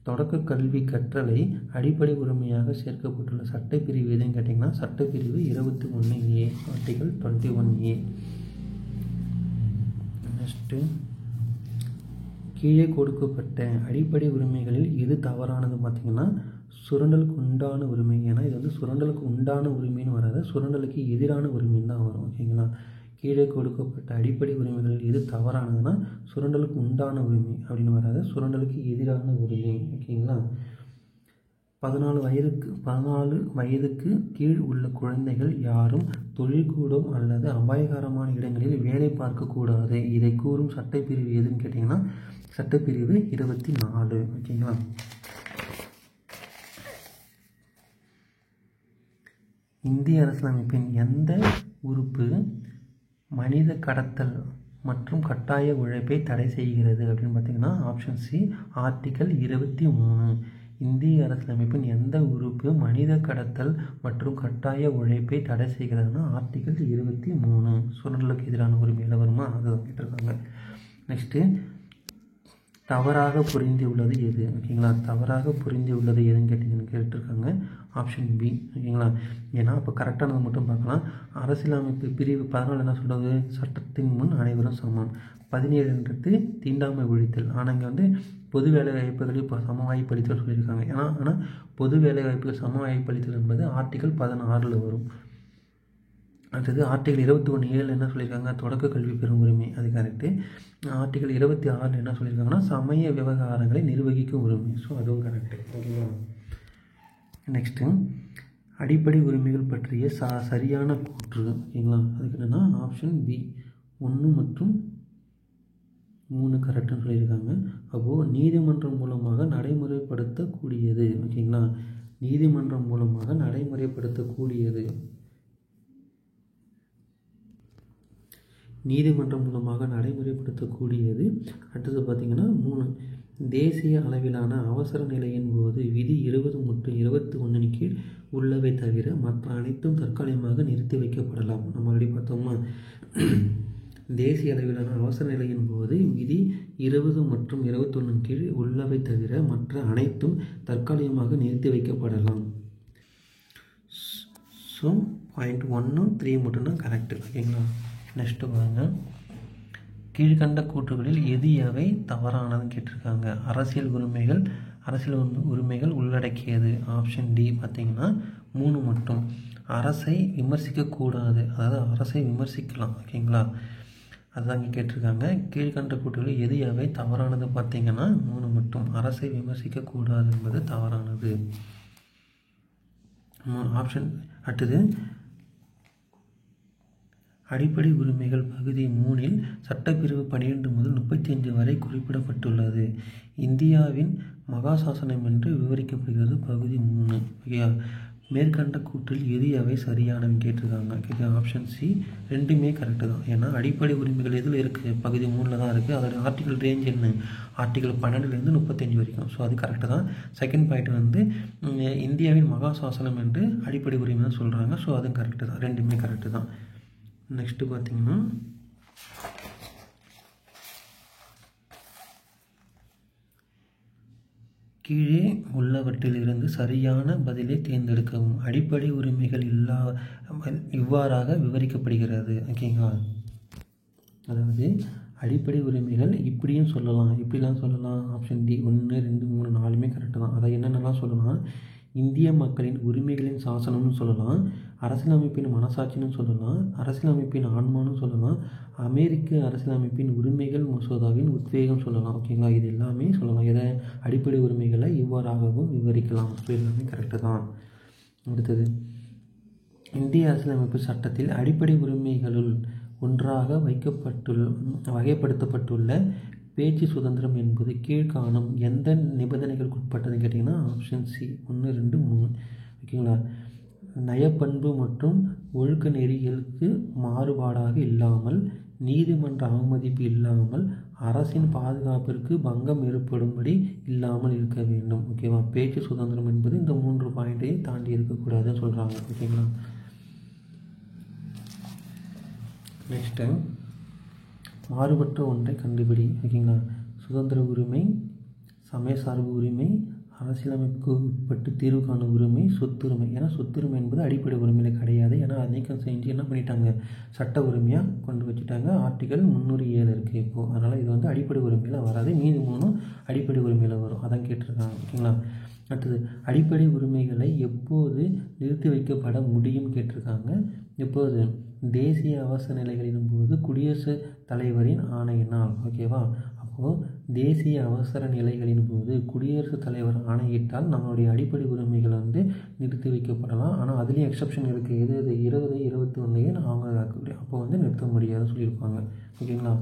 தொடக்க கல்வி கற்றலை அடிப்படை உரிமையாக சேர்க்கப்பட்டுள்ள சட்டப்பிரிவு எதுன்னு கேட்டிங்கன்னா சட்டப்பிரிவு 21A, ஆர்டிகல் 21A. நெக்ஸ்ட்டு கீழே கொடுக்கப்பட்ட அடிப்படை உரிமைகளில் எது தவறானது பார்த்தீங்கன்னா சுரண்டலுக்கு உண்டான உரிமை. ஏன்னா இது வந்து சுரண்டலுக்கு உண்டான உரிமைன்னு வராது, சுரண்டலுக்கு எதிரான உரிமைன்னு தான் வரும். ஓகேங்களா. கீழே கொடுக்கப்பட்ட அடிப்படை உரிமைகளில் எது தவறானதுன்னா சுரண்டலுக்கு உண்டான உரிமை அப்படின்னு வராது, சுரண்டலுக்கு எதிரான உரிமை. ஓகேங்களா. 14 வயதுக்கு கீழ் உள்ள குழந்தைகள் யாரும் தொழில்கூடம் அல்லது அபாயகரமான இடங்களில் வேலை பார்க்கக்கூடாது. இதை கூறும் சட்டப்பிரிவு எதுன்னு கேட்டிங்கன்னா சட்டப்பிரிவு 24. ஓகேங்களா. இந்திய அரசியலமைப்பின் எந்த உறுப்பு மனித கடத்தல் மற்றும் கட்டாய உழைப்பை தடை செய்கிறது அப்படின்னு பார்த்தீங்கன்னா ஆப்ஷன் சி ஆர்டிகல் 23. இந்திய அரசியலமைப்பின் எந்த உறுப்பு மனித கடத்தல் மற்றும் கட்டாய உழைப்பை தடை செய்கிறதுனா ஆர்டிகல் 23. சுரண்டலுக்கு எதிரான உரிமையில் வருமா, அதை கேட்டிருக்காங்க. நெக்ஸ்ட்டு தவறாக புரிந்துள்ளது எது? ஓகேங்களா, தவறாக புரிந்துள்ளது எதுன்னு கேட்டிருக்காங்க. Option B. ஓகேங்களா, ஏன்னா இப்போ கரெக்டானது மட்டும் பார்க்கலாம். அரசியலமைப்பு பிரிவு 14 என்ன சொல்கிறது? சட்டத்தின் முன் அனைவரும் சமம். 17ன்றது தீண்டாமை ஒழித்தல். ஆனால் இங்கே பொது வேலை வாய்ப்புகளில் இப்போ சம வாய்ப்பளித்தல் சொல்லியிருக்காங்க. ஆனால் பொது வேலை வாய்ப்புகள் சம வாய்ப்பளித்தல் என்பது ஆர்டிகல் 16 வரும். அடுத்தது ஆர்டிகல் 21(7) என்ன சொல்லியிருக்காங்க? தொடக்க கல்வி பெறும் உரிமை, அது கரெக்டு. ஆர்டிகல் 26 என்ன சொல்லியிருக்காங்கன்னா சமய விவகாரங்களை நிர்வகிக்கும் உரிமை, ஸோ அதுவும் கரெக்டு. ஓகேங்களா. நெக்ஸ்ட்டு அடிப்படை உரிமைகள் பற்றிய சரியான கூற்று. ஓகேங்களா, அதுக்கு என்னென்னா ஆப்ஷன் பி 1 மற்றும் 3 கரெக்டுன்னு சொல்லியிருக்காங்க. அப்போது நீதிமன்றம் மூலமாக நடைமுறைப்படுத்தக்கூடியது. ஓகேங்களா, நீதிமன்றம் மூலமாக நடைமுறைப்படுத்தக்கூடியது. நீதிமன்றம் மூலமாக நடைமுறைப்படுத்தக்கூடியது. அடுத்தது பார்த்திங்கன்னா 3, தேசிய அளவிலான அவசர நிலையின் போது விதி 20 மற்றும் 21 கீழ் உள்ளவை தவிர மற்ற அனைத்தும் தற்காலிகமாக நிறுத்தி வைக்கப்படலாம். நம்ம ஆல்ரெடி பார்த்தோமா, தேசிய அளவிலான அவசர நிலையின் போது விதி 20 மற்றும் 21 கீழ் உள்ளவை தவிர மற்ற அனைத்தும் தற்காலிகமாக நிறுத்தி வைக்கப்படலாம். ஸோ பாயிண்ட் 1, 3 மட்டும்தான் கரெக்டு. ஓகேங்களா. நெக்ஸ்ட்டு பாருங்கள், கீழ்கண்ட கூற்றுகளில் எது எவை தவறானதுன்னு கேட்டிருக்காங்க. அரசியல் உரிமைகள் உள்ளடக்கியது. ஆப்ஷன் டி பார்த்திங்கன்னா 3 மட்டும். அரசை விமர்சிக்கக்கூடாது, அதாவது அரசை விமர்சிக்கலாம். ஓகேங்களா, அதுதான் இங்கே கேட்டிருக்காங்க. கீழ்கண்ட கூற்றுகளில் எது எவை தவறானது பார்த்திங்கன்னா 3 மட்டும். அரசை விமர்சிக்கக்கூடாது என்பது தவறானது. ஆப்ஷன் அடுத்தது அடிப்படை உரிமைகள் பகுதி 3 சட்டப்பிரிவு 12 முதல் 35 வரை குறிப்பிடப்பட்டுள்ளது. இந்தியாவின் மகாசாசனம் என்று விவரிக்கப்படுகிறது பகுதி 3. ஓகேயா, மேற்கண்ட கூற்றில் எது எவை சரியானன்னு கேட்டிருக்காங்க. ஓகே, ஆப்ஷன் சி 2மே கரெக்டு தான். ஏன்னா அடிப்படை உரிமைகள் எதில் இருக்குது? பகுதி 3 தான் இருக்குது. அதோட ஆர்டிகல் ரேஞ்ச் என்ன? ஆர்டிகல் 12லேருந்து 35 வரைக்கும். ஸோ அது கரெக்டு தான். செகண்ட் பாயிண்ட் இந்தியாவின் மகாசாசனம் என்று அடிப்படை உரிமை தான் சொல்கிறாங்க. ஸோ அதுவும் கரெக்டு தான். 2மே கரெக்டு தான். நெக்ஸ்ட்டு பார்த்திங்கன்னா கீழே உள்ளவற்றிலிருந்து சரியான பதிலை தேர்ந்தெடுக்கவும். அடிப்படை உரிமைகள் இவ்வாறாக விவரிக்கப்படுகிறது. ஓகேங்களா, அதாவது அடிப்படை உரிமைகள் இப்படியும் சொல்லலாம், இப்படிலாம் சொல்லலாம். ஆப்ஷன் டி 1, 2, 3, 4மே கரெக்டு தான். அதை என்னென்னலாம் சொல்லலாம்? இந்திய மக்களின் உரிமைகளின் சாசனம்னு சொல்லலாம், அரசியலமைப்பின் மனசாட்சின்னு சொல்லலாம், அரசியலமைப்பின் ஆன்மான்னு சொல்லலாம், அமெரிக்க அரசியலமைப்பின் உரிமைகள் மசோதாவின் உத்வேகம் சொல்லலாம். ஓகேங்களா, இது எல்லாமே சொல்லலாம். இதை அடிப்படை உரிமைகளை இவ்வாறாகவும் விவரிக்கலாம். ஸோ எல்லாமே கரெக்டு தான். அடுத்தது இந்திய அரசியலமைப்பு சட்டத்தில் அடிப்படை உரிமைகளுள் ஒன்றாக வகைப்படுத்தப்பட்டுள்ள பேச்சு சுதந்திரம் என்பது கீழ்காணும் எந்த நிபந்தனைகளுக்கு உட்பட்டதுன்னு கேட்டிங்கன்னா ஆப்ஷன் சி 1, 2, 3. ஓகேங்களா, நயப்பண்பு மற்றும் ஒழுக்க நெறிகளுக்கு மாறுபாடாக இல்லாமல், நீதிமன்ற அவமதிப்பு இல்லாமல், அரசின் பாதுகாப்பிற்கு பங்கம் ஏற்படும்படி இல்லாமல் இருக்க வேண்டும். ஓகேவா, பேச்சு சுதந்திரம் என்பது இந்த 3 பாயிண்ட்டையும் தாண்டி இருக்கக்கூடாதுன்னு சொல்கிறாங்க. ஓகேங்களா. நெக்ஸ்ட்டு மாறுபட்ட ஒன்றை கண்டுபிடி. ஓகேங்களா, சுதந்திர உரிமை, சமய சார்பு உரிமை, அரசியலமைப்புக்கு உட்பட்டு தீர்வு காணும் உரிமை, சொத்துரிமை. ஏன்னா சொத்துரிமை என்பது அடிப்படை உரிமையில் கிடையாது. ஏன்னா அதை நீக்கம் செஞ்சு என்ன பண்ணிட்டாங்க? சட்ட உரிமையாக கொண்டு வச்சுட்டாங்க. ஆர்டிகல் 307 இருக்குது இப்போது. அதனால் இது அடிப்படை உரிமையில் வராது. மீதி 3 அடிப்படை உரிமையில் வரும். அதான் கேட்டிருக்காங்க. ஓகேங்களா. அடுத்தது அடிப்படை உரிமைகளை எப்போது நிறுத்தி வைக்கப்பட முடியும் கேட்டிருக்காங்க. எப்போது? தேசிய அவசர நிலைகளின் போது குடியரசுத் தலைவரின் ஆணையினால். ஓகேவா, அப்போது தேசிய அவசர நிலைகளின் போது குடியரசுத் தலைவர் ஆணையிட்டால் நம்மளுடைய அடிப்படை உரிமைகள் நிறுத்தி வைக்கப்படலாம். ஆனால் அதுலேயும் எக்ஸப்ஷன் இருக்குது. எது 20, 21 அவங்க அப்போ நிறுத்த முடியாதுன்னு சொல்லியிருப்பாங்க. ஓகேங்களா.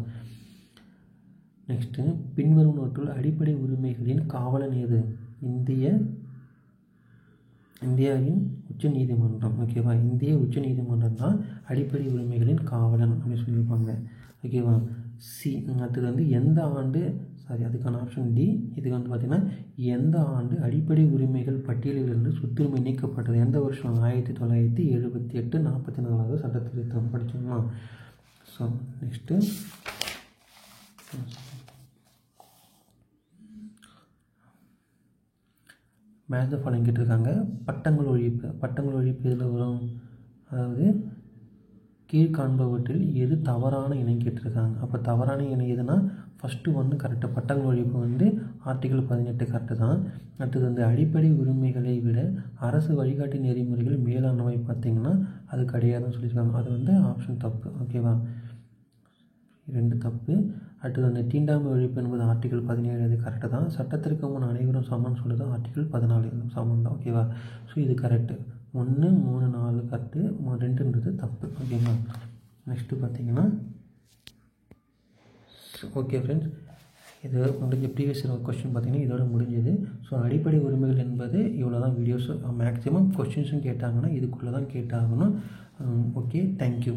நெக்ஸ்ட்டு பின்வருவனவற்றுள் அடிப்படை உரிமைகளின் காவலன் எது? இந்தியாவின் உச்ச நீதிமன்றம். ஓகேவா, இந்திய உச்ச நீதிமன்றம் தான் அடிப்படை உரிமைகளின் காவலன் அப்படின்னு சொல்லியிருப்பாங்க. ஓகேவா. சி அடுத்தது எந்த ஆண்டு அதுக்கான ஆப்ஷன் டி. இதுக்கு வந்து பார்த்திங்கன்னா எந்த ஆண்டு அடிப்படை உரிமைகள் பட்டியலிலிருந்து சொத்துரிமை நீக்கப்பட்டது, எந்த வருஷம்? 1978 44வது சட்ட திருத்தம் படித்தோம்னா. So next match the following கேட்டிருக்காங்க. பட்டங்கள் ஒழிப்பு இதில் வரும். அதாவது கீழ்காண்பவற்றில் எது தவறான இணை கேட்டிருக்காங்க. அப்போ தவறான இணை எதுனா ஃபஸ்ட்டு வந்து கரெக்டு. பட்டங்கள் ஒழிப்பு வந்து ஆர்டிகிள் 18 கரெக்டு தான். அடுத்தது வந்து அடிப்படை உரிமைகளை விட அரசு வழிகாட்டி நெறிமுறைகள் மேலானவை பார்த்திங்கன்னா அது கிடையாதுன்னு சொல்லியிருக்காங்க. அது வந்து ஆப்ஷன் தப்பு. ஓகேவா, 2 தப்பு. அடுத்தது வந்து தீண்டாமை ஒழிப்பு என்பது ஆர்டிகிள் 17 அது கரெக்டு தான். சட்டத்திற்கு முன் அனைவரும் சமன் சொல்கிறது ஆர்டிகிள் 14 சமம் தான். ஓகேவா, ஸோ இது கரெக்டு. 1 3 4 கரெக்டு, 2ன்றது தப்பு. ஓகேங்களா. நெக்ஸ்ட்டு பார்த்திங்கன்னா ஓகே ஃப்ரெண்ட்ஸ், இது உங்களுக்கு ப்ரீவியஸ் கொஸ்டின் பார்த்திங்கன்னா இதோட முடிஞ்சது. ஸோ அடிப்படை உரிமைகள் என்பது இவ்வளோ தான். வீடியோஸு மேக்ஸிமம் கொஸ்டின்ஸும் கேட்டாங்கன்னா இதுக்குள்ளே தான் கேட்டாகணும். Okay, thank you.